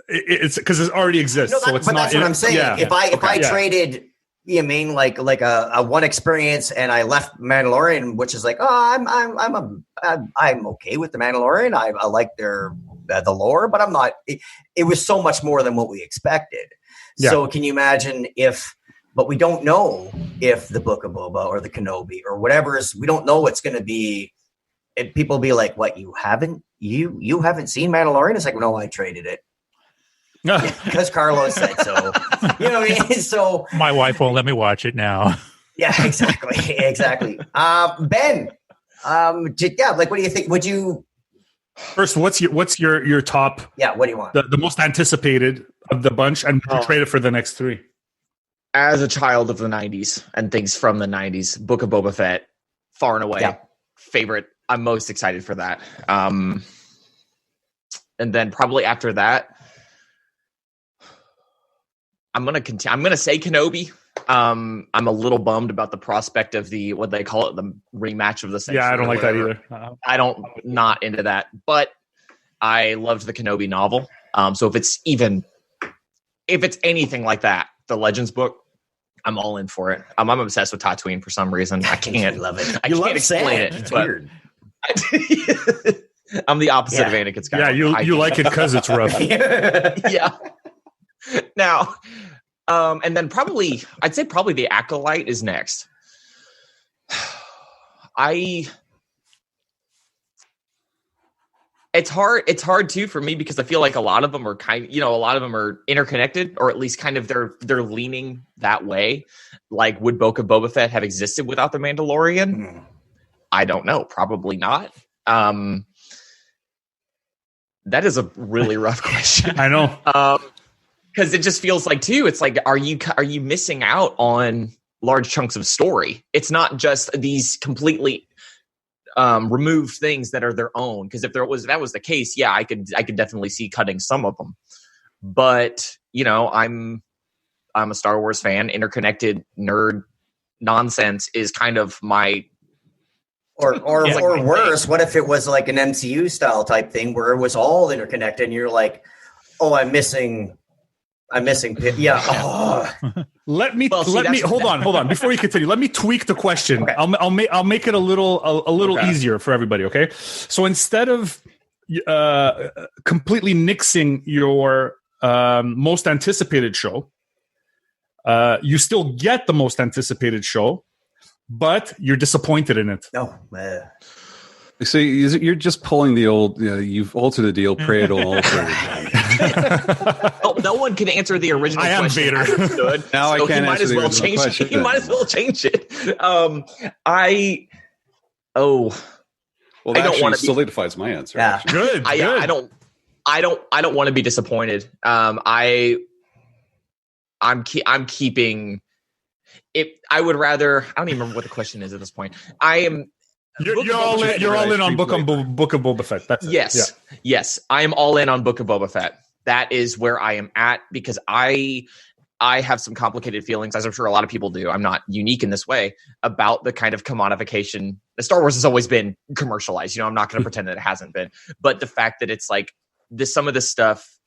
it's because it already exists. No, so it's but not. That's what I'm saying. Yeah. If I traded, you know what I mean, like a one experience, and I left Mandalorian, which is like, oh, I'm okay with the Mandalorian. I like the lore, but I'm not. It was so much more than what we expected. Yeah. So can you imagine but we don't know if the Book of Boba or the Kenobi or whatever we don't know what's going to be. And people be like, what, you haven't seen Mandalorian? It's like, no, I traded it. Because Carlos said so. You know what I mean? So my wife won't let me watch it now. Yeah, exactly. Ben, what do you think? Would you first? What's your top? Yeah, what do you want? The most anticipated of the bunch, and would you trade it for the next 3? As a child of the 90s and things from the 90s, Book of Boba Fett, far and away favorite. I'm most excited for that. And then probably after that, I'm gonna say Kenobi. I'm a little bummed about the prospect of what they call it, the rematch of the century. Yeah, I don't like that either. Not into that, but I loved the Kenobi novel. So if it's anything like that, the Legends book, I'm all in for it. I'm obsessed with Tatooine for some reason. I can't love it. I can't explain it. It's but weird. I'm the opposite of Anakin Skywalker. Yeah, you like it because it's rough. Yeah. Now, and then I'd say probably the Acolyte is next. It's hard too for me because I feel like a lot of them are a lot of them are interconnected, or at least kind of they're leaning that way. Like, would Book of Boba Fett have existed without the Mandalorian? I don't know. Probably not. That is a really rough question. I know. Because it just feels like too. It's like, are you missing out on large chunks of story? It's not just these completely removed things that are their own. Because if that was the case, yeah, I could definitely see cutting some of them. But I'm a Star Wars fan. Interconnected nerd nonsense is kind of my. Or worse, what if it was like an MCU style type thing where it was all interconnected and you're like, oh, I'm missing. Yeah. Oh. Let me hold on before you continue. Let me tweak the question. Okay. I'll make it a little easier for everybody. Okay. So instead of completely nixing your most anticipated show, you still get the most anticipated show, but you're disappointed in it. No. So you're just pulling the old, you've altered the deal, pray it'll alter again. No one can answer the original question. I am Vader. Now I can't answer the original question. He might as well change it. Well, I don't want to solidifies my answer. Yeah. Good. I don't want to be disappointed. I'm keeping it. I would rather. I don't even remember what the question is at this point. I am. You're all in on Book of Boba Fett. That's yes. It. Yeah. Yes. I am all in on Book of Boba Fett. That is where I am at because I have some complicated feelings, as I'm sure a lot of people do. I'm not unique in this way about the kind of commodification. Star Wars has always been commercialized. I'm not going to pretend that it hasn't been. But the fact that it's like some of this stuff,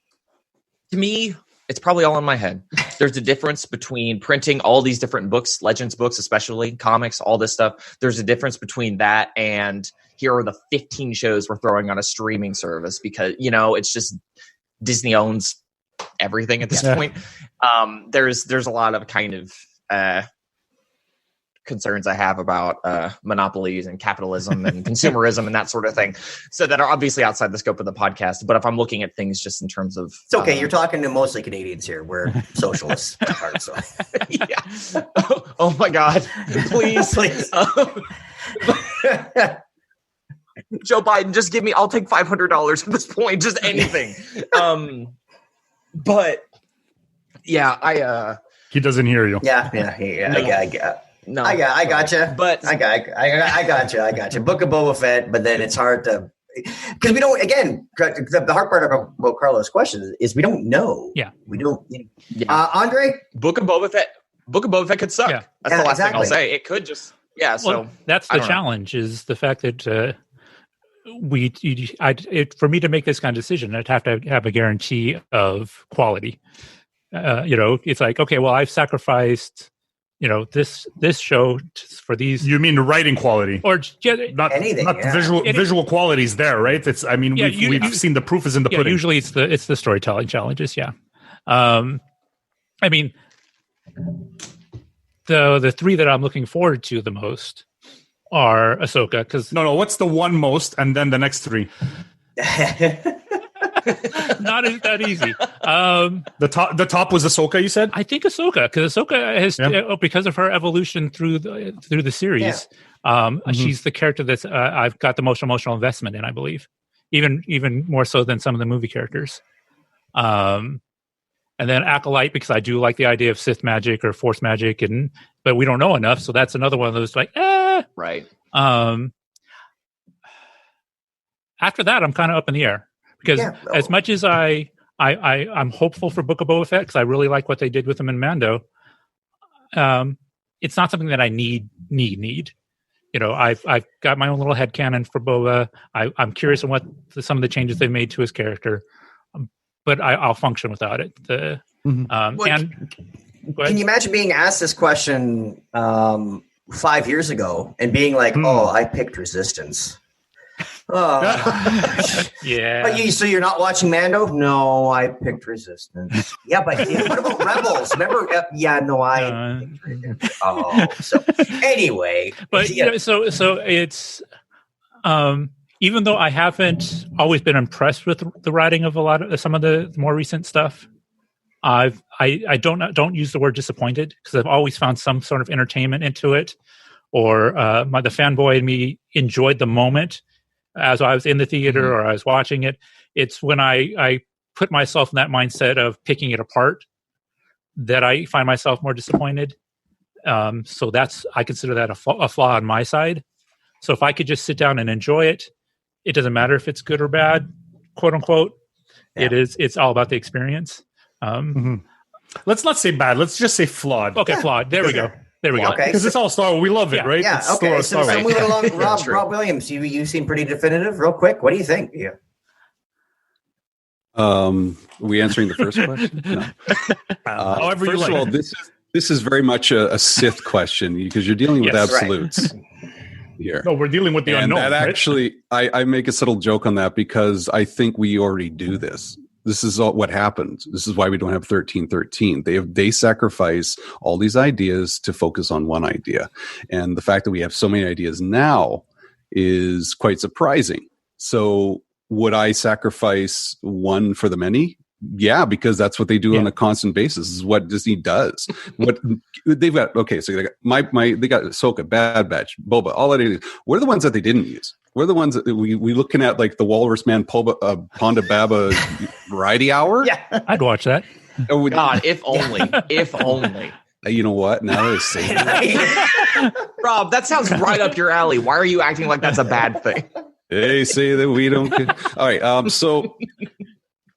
to me, it's probably all in my head. There's a difference between printing all these different books, Legends books, especially comics, all this stuff. There's a difference between that and here are the 15 shows we're throwing on a streaming service because, it's just Disney owns everything at this point. There's a lot of kind of concerns I have about monopolies and capitalism and consumerism and that sort of thing. So that are obviously outside the scope of the podcast. But if I'm looking at things just in terms of... It's okay. You're talking to mostly Canadians here. We're socialists at heart. So. Yeah. Oh my God. Please. Joe Biden, just I'll take $500 at this point. Just anything. But yeah, he doesn't hear you. Yeah. No. I gotcha. But I gotcha. Book of Boba Fett, but then it's hard to because we don't. Again, the hard part about Carlos' question is we don't know. Yeah, we don't. Andre, Book of Boba Fett could suck. Yeah. That's the last thing I'll say. It could just so that's the challenge is the fact that for me to make this kind of decision, I'd have to have a guarantee of quality. It's like, okay, well, I've sacrificed. This show for these. You mean the writing quality, or not anything? Not visual qualities there, right? It's. I mean, we've seen the proof is in the pudding. Usually, it's the storytelling challenges. Yeah, I mean, the three that I'm looking forward to the most are Ahsoka. Because no, what's the one most, and then the next three. Not that easy. The top was Ahsoka. You said? I think Ahsoka, because Ahsoka has because of her evolution through the series. She's the character that I've got the most emotional investment in. I believe, even more so than some of the movie characters. And then Acolyte, because I do like the idea of Sith magic or Force magic, but we don't know enough, so that's another one of those right. After that, I'm kind of up in the air. Because as much as I I'm hopeful for Book of Boba Fett because I really like what they did with him in Mando. It's not something that I need. You know, I've got my own little headcanon for Boba. I'm curious on what some of the changes they've made to his character, but I'll function without it. Can you imagine being asked this question 5 years ago and being like, "Oh, I picked Resistance." Yeah. But so you're not watching Mando? No, I picked Resistance. Yeah, but what about Rebels? Remember? I picked it. So anyway. But so it's even though I haven't always been impressed with the writing of some of the more recent stuff, I don't use the word disappointed because I've always found some sort of entertainment into it, or the fanboy in me enjoyed the moment as I was in the theater or I was watching it. It's when I put myself in that mindset of picking it apart that I find myself more disappointed. So I consider that a flaw on my side. So if I could just sit down and enjoy it, it doesn't matter if it's good or bad, quote unquote. Yeah. It's all about the experience. Let's not say bad. Let's just say flawed. Okay, flawed. There we go. Okay, because it's all Star Wars. We love it, right? Yeah. It's okay. So moving along, Rob Williams, you seem pretty definitive. Real quick, what do you think? Yeah. Are we answering the first question? No. First of all, this is very much a Sith question because you're dealing with absolutes here. No, we're dealing with the unknown. That actually, I make a subtle joke on that because I think we already do this. This is what happened. This is why we don't have 1313. They sacrifice all these ideas to focus on one idea. And the fact that we have so many ideas now is quite surprising. So would I sacrifice one for the many? Yeah, because that's what they do on a constant basis. This is what Disney does. What they've got. Okay, so they got they got Ahsoka, Bad Batch, Boba, all that. What are the ones that they didn't use? What are the ones that we looking at, like the Walrus Man, Ponda Baba Variety Hour? Yeah, I'd watch that. God, if only, if only. You know what? Now that I say that, Rob, that sounds right up your alley. Why are you acting like that's a bad thing? They say that we don't. All right. So.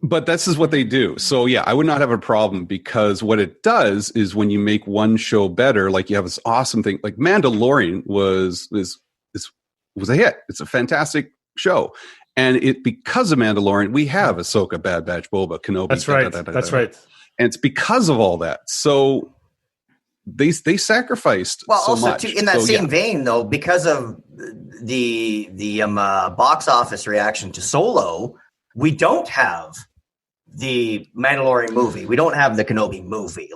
But this is what they do. So yeah, I would not have a problem because what it does is when you make one show better, like you have this awesome thing, like Mandalorian was a hit. It's a fantastic show. And because of Mandalorian, we have Ahsoka, Bad Batch, Boba, Kenobi. That's right. That's right. And it's because of all that. So they sacrificed so much. In that same vein, though, because of the box office reaction to Solo, we don't have the Mandalorian movie. We don't have the Kenobi movie.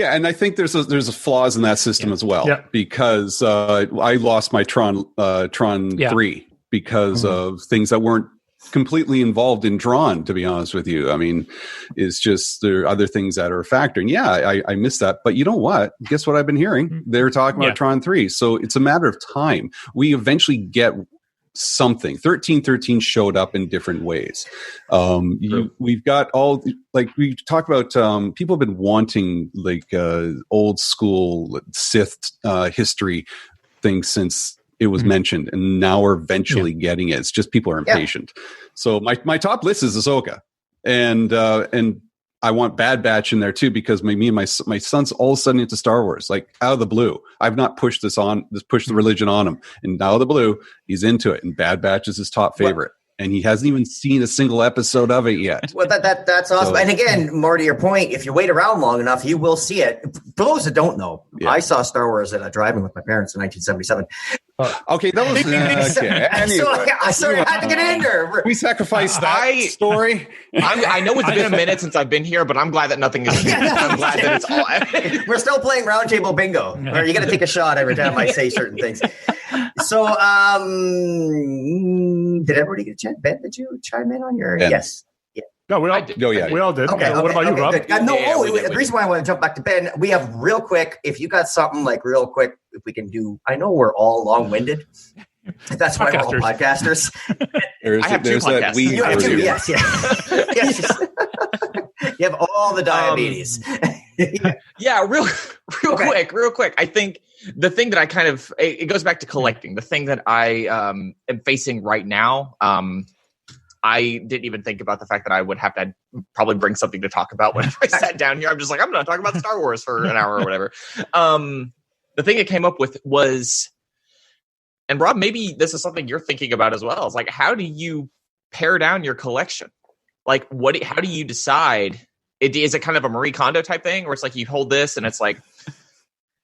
And I think there's a flaws in that system as well because I lost my Tron 3 because of things that weren't completely involved in Tron, to be honest with you. I mean, it's just there are other things that are a factor. And I missed that. But you know what? Guess what I've been hearing? They're talking about Tron 3. So it's a matter of time. We eventually get something. 1313 showed up in different ways. We've got all, like we talk about, people have been wanting like old school Sith history things since it was mentioned, and now we're eventually getting it. It's just people are impatient. So my top list is Ahsoka, and I want Bad Batch in there too because me and my son's all of a sudden into Star Wars, like out of the blue. I've not pushed the religion on him, and out of the blue, he's into it. And Bad Batch is his top favorite, and he hasn't even seen a single episode of it yet. Well, that's awesome. So, and again, more to your point, if you wait around long enough, you will see it. For those that don't know, I saw Star Wars at a drive-in with my parents in 1977. Okay, that was okay. Anyway, I had to get in there. We sacrificed that story. I know it's been a minute since I've been here, but I'm glad that nothing is. I'm glad that it's all. We're still playing Round Table Bingo. Or you got to take a shot every time I say certain things. So, did everybody get a chance? Ben, did you chime in on your? Ben. Yes. No, we all did. We all did. Okay, what about you, Rob? The reason why I want to jump back to Ben, we have real quick, if you got something like real quick, if we can do, I know we're all long-winded. That's why we're all podcasters. I have two podcasts. You have two, yes. Yes. You have all the diabetes. Real quick. I think the thing that I kind of, it goes back to collecting. The thing that I am facing right now, I didn't even think about the fact that I would have to probably bring something to talk about whenever I sat down here. I'm just like, I'm going to talk about Star Wars for an hour or whatever. The thing it came up with was, and Rob, maybe this is something you're thinking about as well. It's like, how do you pare down your collection? Like, how do you decide? Is it kind of a Marie Kondo type thing where it's like you hold this and it's like,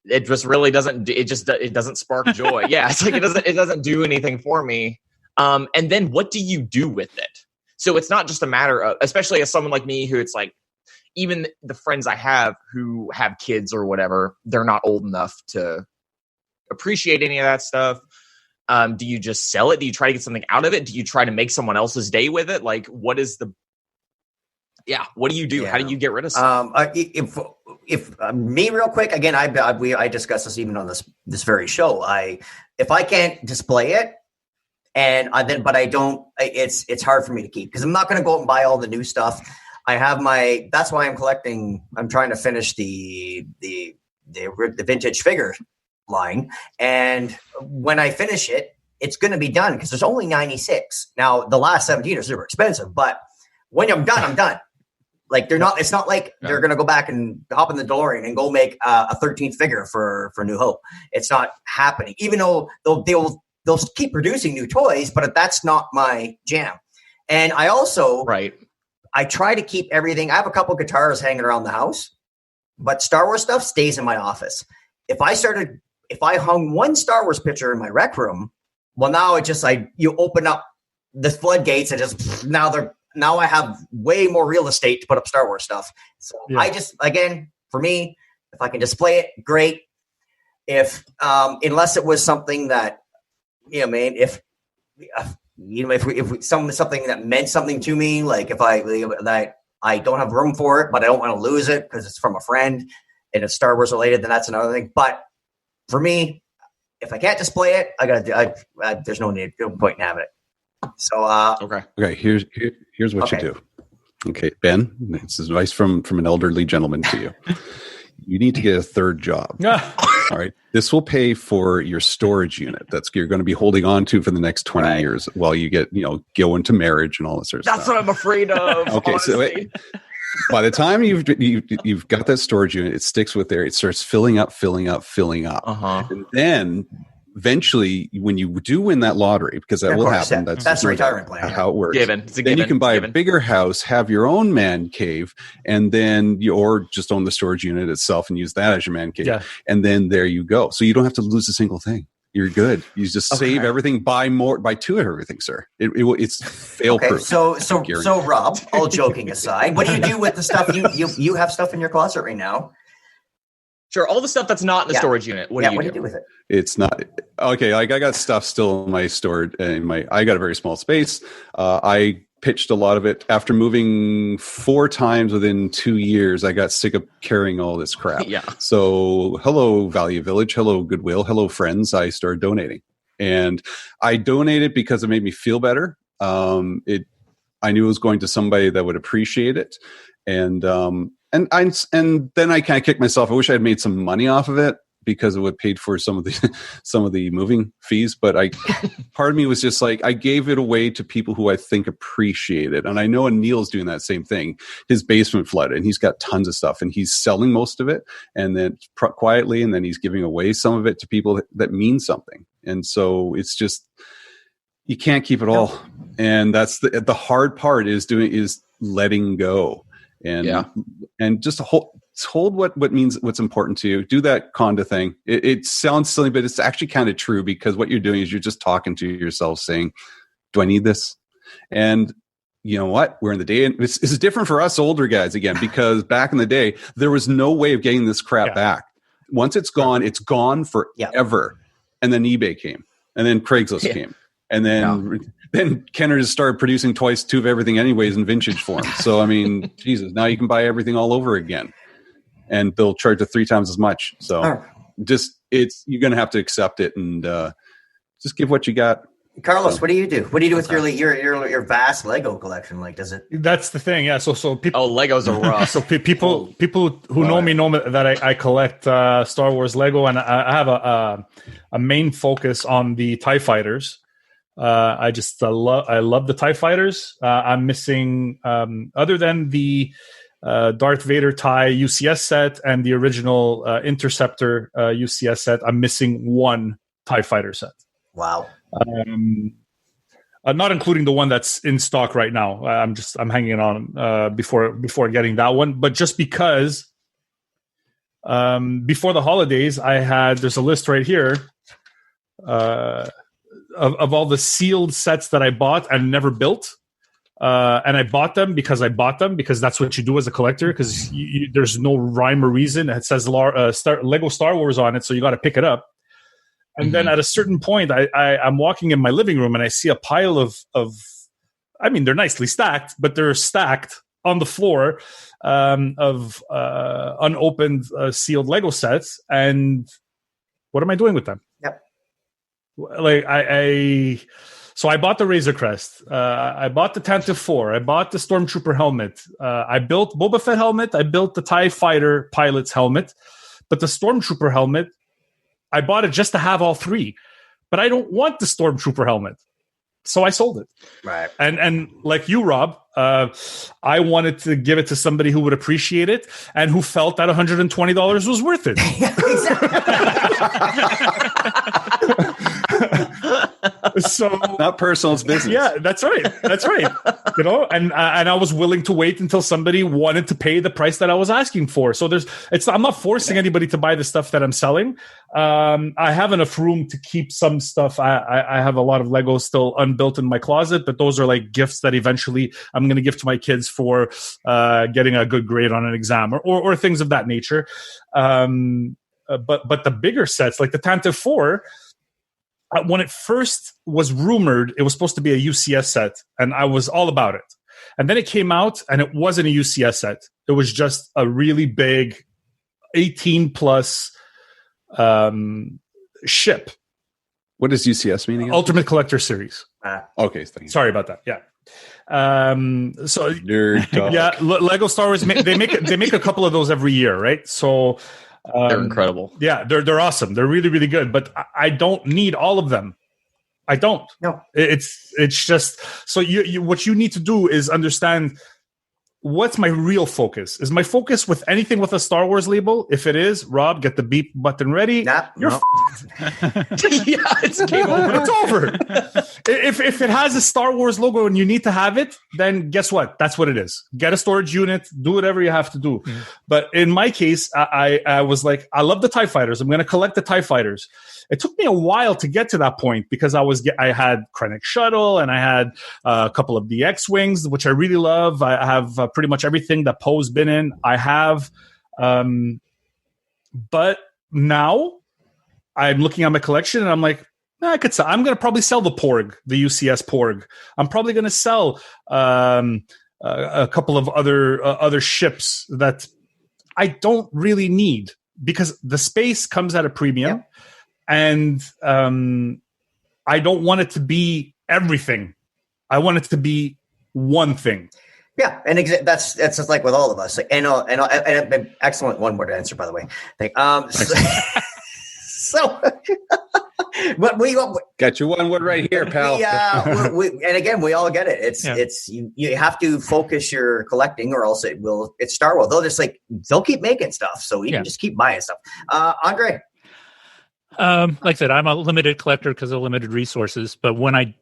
it just really doesn't, it doesn't spark joy. Yeah. It's like, it doesn't do anything for me. And then what do you do with it? So it's not just a matter of, especially as someone like me who it's like, even the friends I have who have kids or whatever, they're not old enough to appreciate any of that stuff. Do you just sell it? Do you try to get something out of it? Do you try to make someone else's day with it? Like, what do you do? Yeah. How do you get rid of stuff? If me real quick, again, I discussed this even on this very show. If I can't display it, but I don't, it's hard for me to keep because I'm not going to go out and buy all the new stuff. I have that's why I'm collecting. I'm trying to finish the vintage figure line. And when I finish it, it's going to be done because there's only 96. Now the last 17 are super expensive, but when I'm done, I'm done. Like it's not like they're going to go back and hop in the DeLorean and go make a 13th figure for New Hope. It's not happening, even though they'll keep producing new toys, but that's not my jam. And I also, I try to keep everything. I have a couple guitars hanging around the house, but Star Wars stuff stays in my office. If I hung one Star Wars picture in my rec room, well, now it just you open up the floodgates and just now I have way more real estate to put up Star Wars stuff. So I just, again, for me, if I can display it, great. If unless it was something that, if something that meant something to me, like if I don't have room for it, but I don't want to lose it because it's from a friend and it's Star Wars related, then that's another thing. But for me, if I can't display it, there's no point in having it. So okay. Here's what you do. Okay, Ben, this is advice from an elderly gentleman to you. You need to get a third job. All right. This will pay for your storage unit you're going to be holding on to for the next 20 years while you get, go into marriage and all this sort of stuff. That's what I'm afraid of. Okay. Honestly. So by the time you've got that storage unit, it sticks with there. It starts filling up. And then eventually, when you do win that lottery, because that will happen, that's a retirement plan. How it works. It's a then given. you can buy a bigger house, have your own man cave, and then or just own the storage unit itself and use that as your man cave. Yeah. And then there you go. So you don't have to lose a single thing. You're good. You just save everything, buy two of everything, sir. It's fail proof. Okay, so Rob, all joking aside, what do you do with the stuff you have stuff in your closet right now? Sure, all the stuff that's not in the storage unit. What do you do with it? It's not okay. Like I got stuff still in my storage. I got a very small space. I pitched a lot of it after moving 4 times within 2 years. I got sick of carrying all this crap. So hello Value Village, hello Goodwill, hello friends. I started donating, and I donated because it made me feel better. I knew it was going to somebody that would appreciate it, and then I kind of kicked myself. I wish I had made some money off of it because it would have paid for some of the moving fees. But part of me was just like, I gave it away to people who I think appreciate it. And I know Neil's doing that same thing. His basement flooded and he's got tons of stuff and he's selling most of it and then quietly, and then he's giving away some of it to people that mean something. And so it's just, you can't keep it all. And that's the hard part is letting go. And just hold what's important to you. Do that Conda thing. It sounds silly, but it's actually kind of true because what you're doing is you're just talking to yourself saying, do I need this? And you know what? We're in the day. And this is different for us older guys again, because back in the day, there was no way of getting this crap back. Once it's gone forever. And then eBay came and then Craigslist came. And then Kenner just started producing twice 2 of everything anyways in vintage form. So, I mean, Jesus, now you can buy everything all over again. And they'll charge you 3 times as much. So you're going to have to accept it and just give what you got. Carlos, what do you do? What do you do with your vast Lego collection? Like, does it? That's the thing. Yeah. So people. Legos are rough. So people who know me know that I collect Star Wars Lego, and I have a main focus on the TIE fighters. I love the TIE fighters. I'm missing, other than the Darth Vader TIE UCS set and the original Interceptor UCS set, I'm missing one TIE fighter set. Wow. Not including the one that's in stock right now. I'm hanging it on before getting that one. But just because before the holidays, there's a list right here of all the sealed sets that I bought and never built. And I bought them because that's what you do as a collector, because there's no rhyme or reason. It says Lego Star Wars on it, so you got to pick it up. And then at a certain point, I'm walking in my living room and I see a pile of I mean, they're nicely stacked, but they're stacked on the floor of unopened sealed Lego sets. And what am I doing with them? Yep. Like So I bought the Razor Crest. I bought the Tantive 4. I bought the Stormtrooper helmet. I built Boba Fett helmet. I built the TIE Fighter pilot's helmet. But the Stormtrooper helmet, I bought it just to have all three. But I don't want the Stormtrooper helmet. So I sold it. Right. And like you, Rob, I wanted to give it to somebody who would appreciate it and who felt that $120 was worth it. So not personal, it's business. Yeah, that's right. You know, and I was willing to wait until somebody wanted to pay the price that I was asking for. So I'm not forcing anybody to buy the stuff that I'm selling. I have enough room to keep some stuff. I have a lot of Legos still unbuilt in my closet, but those are like gifts that eventually I'm going to give to my kids for getting a good grade on an exam or things of that nature. But the bigger sets, like the Tantive 4, when it first was rumored, it was supposed to be a UCS set, and I was all about it. And then it came out, and it wasn't a UCS set. It was just a really big 18-plus ship. What does UCS mean again? Ultimate Collector Series. Okay, thank you. Sorry about that. Yeah. So Nerd talk. Yeah, Lego Star Wars. They make a couple of those every year, right? So. They're incredible. Yeah, they're awesome. They're really, really good. But I don't need all of them. I don't. No. It's just so you what you need to do is understand what's my real focus. Is my focus with anything with a Star Wars label? If it is, Rob, get the beep button ready. You're Yeah, it's game over. It's over. If it has a Star Wars logo and you need to have it, then guess what? That's what it is. Get a storage unit. Do whatever you have to do. Mm. But in my case, I was like, I love the TIE Fighters. I'm going to collect the TIE Fighters. It took me a while to get to that point because I had Krennic Shuttle and I had a couple of the X-Wings, which I really love. I have pretty much everything that Poe's been in. I have. But now I'm looking at my collection and I'm like, I'm going to probably sell the Porg, the UCS Porg. I'm probably going to sell a couple of other ships that I don't really need because the space comes at a premium. Yeah. And I don't want it to be everything. I want it to be one thing. Yeah, and that's just like with all of us. Like, and excellent one word answer, by the way. So, but we got your one word right here, pal. Yeah, and again, we all get it. It's you have to focus your collecting, or else it's Star Wars. They'll keep making stuff, so you can just keep buying stuff. Andre. Like I said, I'm a limited collector because of limited resources. But when I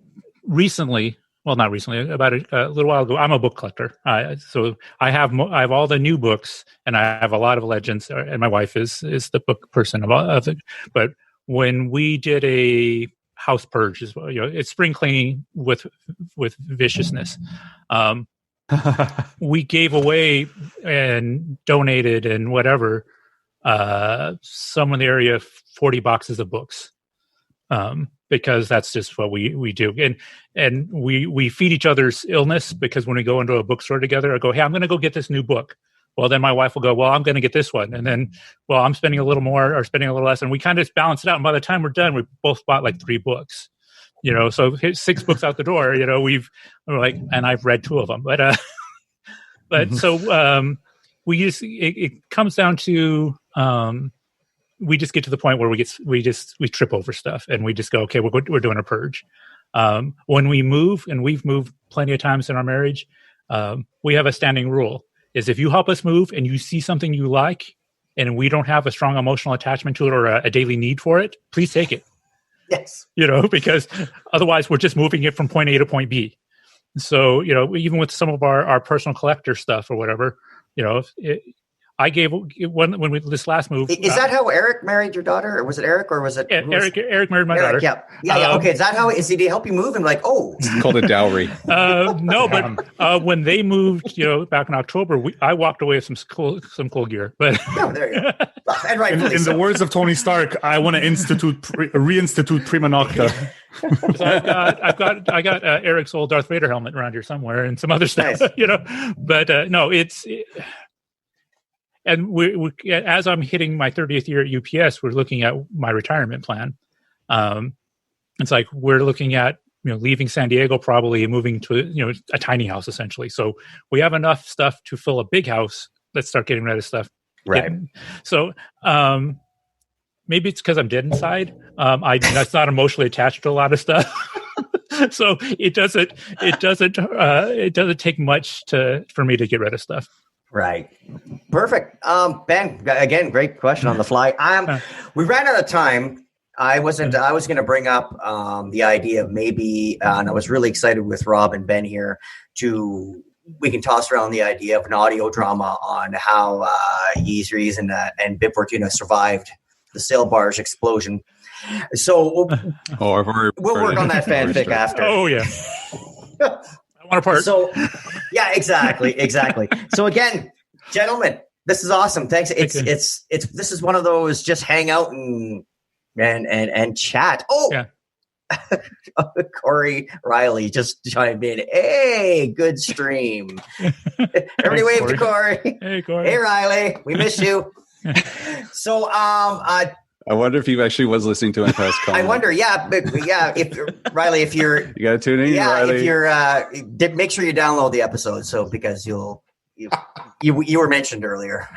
not recently, about a little while ago, I'm a book collector. So I have all the new books, and I have a lot of Legends. And my wife is the book person of it. But when we did a house purge, it's spring cleaning with viciousness. We gave away and donated and whatever. Some in the area 40 boxes of books, because that's just what we do. And we feed each other's illness, because when we go into a bookstore together, I go, hey, I'm going to go get this new book. Well, then my wife will go, well, I'm going to get this one. And then, well, I'm spending a little more or spending a little less. And we kind of balance it out. And by the time we're done, we both bought like 3 books, so 6 books out the door, we're like, and I've read 2 of them, so, we use it comes down to we just get to the point where we trip over stuff and we just go, okay, we're doing a purge. When we move, and we've moved plenty of times in our marriage, we have a standing rule: is if you help us move and you see something you like, and we don't have a strong emotional attachment to it or a daily need for it, please take it. Yes. Because otherwise we're just moving it from point A to point B. So, even with some of our personal collector stuff or whatever, I gave when we this last move. Is that how Eric married your daughter, or was it Eric, or was it Eric married my daughter? Yeah. Okay, is that how? Did he help you move? And it's called a dowry. No, but when they moved, back in October, I walked away with some cool gear. But there you go. And rightfully in the words of Tony Stark, I want to reinstitute Prima Nocta. So I got Eric's old Darth Vader helmet around here somewhere and some other stuff. Nice. But no, it's. And we, as I'm hitting my 30th year at UPS, we're looking at my retirement plan. It's like we're looking at leaving San Diego probably and moving to a tiny house essentially. So we have enough stuff to fill a big house. Let's start getting rid of stuff. Right. So maybe it's because I'm dead inside. That's not emotionally attached to a lot of stuff. So it doesn't take much for me to get rid of stuff. Right. Perfect. Ben, again, great question on the fly. We ran out of time. I was going to bring up the idea of maybe, and I was really excited with Rob and Ben here we can toss around the idea of an audio drama on how Yeezries and Bib Fortuna survived the sail barge explosion. So we'll work on that fanfic after. Oh yeah. I want a part. So yeah, exactly. So again, gentlemen, this is awesome. Thanks. This is one of those just hang out and chat. Oh yeah. Corey Riley just chimed in. Hey, good stream. Everybody wave to Corey. Hey Corey. Hey Riley, we miss you. So I wonder if he actually was listening to Untitled Chapter. I wonder, if Riley, if you're, you got to tune in, Riley. If you're, make sure you download the episode, because you were mentioned earlier.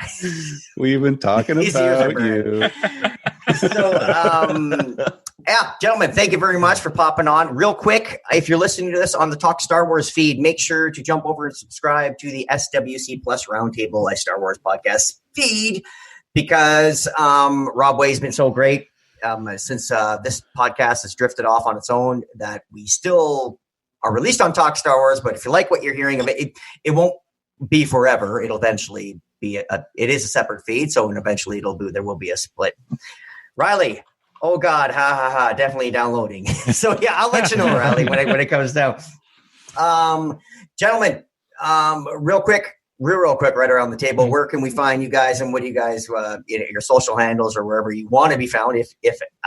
We've been talking about you. So, gentlemen, thank you very much for popping on. Real quick, if you're listening to this on the Talk Star Wars feed, make sure to jump over and subscribe to the SWC Plus Round Table, a Star Wars podcast feed. Because Rob Way's been so great since this podcast has drifted off on its own, that we still are released on Talk Star Wars. But if you like what you're hearing of it, it won't be forever. It'll eventually be it is a separate feed. So eventually there will be a split. Riley, oh God, definitely downloading. So yeah, I'll let you know, Riley, when it comes down. Gentlemen, real quick, right around the table, where can we find you guys, and what do you guys, your social handles or wherever you want to be found, if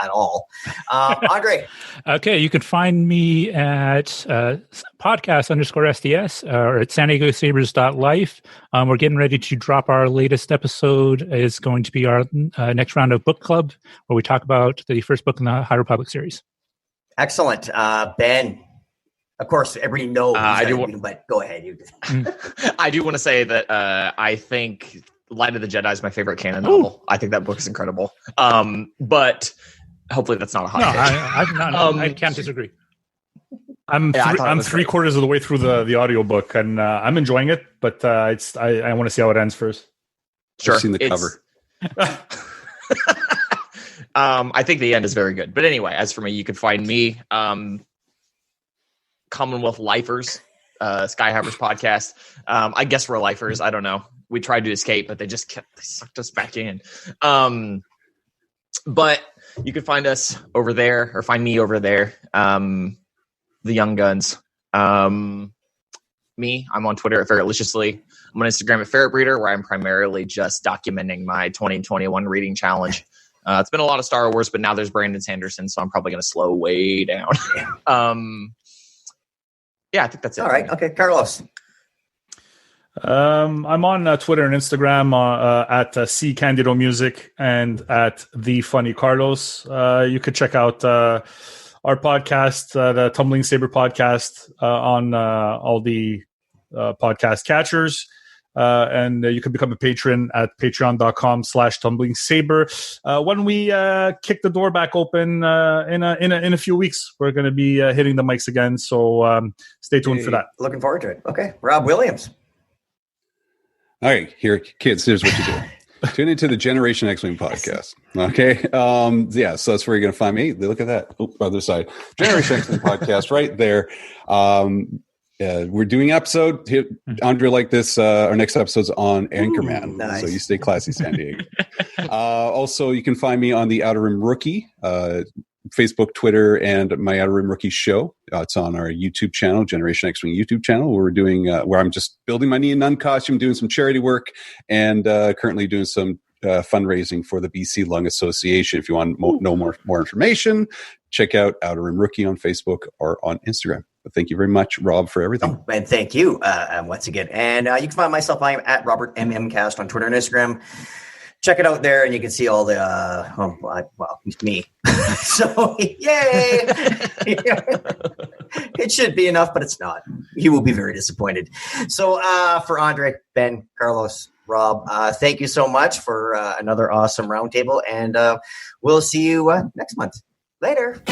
at all? Andre. Okay, you can find me at podcast_SDS or at SanDiegoSabers.life. We're getting ready to drop our latest episode. Is going to be our next round of book club, where we talk about the first book in the High Republic series. Excellent. Ben. Of course, everybody knows. But go ahead. I do want to say that I think Light of the Jedi is my favorite canon novel. I think that book is incredible. But hopefully that's not a hot take. I can't disagree. I'm 3/4 of the way through the audiobook, and I'm enjoying it. But I want to see how it ends first. Sure, I've seen the cover. I think the end is very good. But anyway, as for me, you can find me. Commonwealth Lifers, Skyhoppers Podcast. I guess we're lifers. I don't know. We tried to escape, but they sucked us back in. But you can find us over there, or find me over there. The Young Guns. Me, I'm on Twitter at Ferretlicious. I'm on Instagram at Ferret Breeder, where I'm primarily just documenting my 2021 reading challenge. It's been a lot of Star Wars, but now there's Brandon Sanderson, so I'm probably going to slow way down. Yeah, I think that's it. All right. Okay, Carlos. I'm on Twitter and Instagram at C Candido Music and at The Funny Carlos. You could check out our podcast, the Tumbling Saber Podcast, on all the podcast catchers. and you can become a patron at patreon.com/Tumbling Saber. When we kick the door back open in a few weeks, we're going to be hitting the mics again. So stay tuned for that. Looking forward to it. Okay, Rob Williams. All right, here, kids. Here's what you do. Tune into the Generation X-Wing podcast. Okay. So that's where you're going to find me. Look at that. Other side. Generation X-Wing podcast right there. We're doing episode. Andre, like this. Our next episode's on Anchorman. Nice. So you stay classy, San Diego. Also, you can find me on the Outer Rim Rookie, Facebook, Twitter, and my Outer Rim Rookie show. It's on our YouTube channel, Generation X-Wing YouTube channel. Where we're doing where I'm just building my Nien Nun costume, doing some charity work, and currently doing some fundraising for the BC Lung Association. If you want to know more information, check out Outer Rim Rookie on Facebook or on Instagram. But thank you very much, Rob, for everything. Oh, and thank you once again. And you can find myself. I am at Robert MMcast on Twitter and Instagram. Check it out there, and you can see all the me. So yay! It should be enough, but it's not. You will be very disappointed. So for Andre, Ben, Carlos, Rob, thank you so much for another awesome roundtable, and we'll see you next month. Later.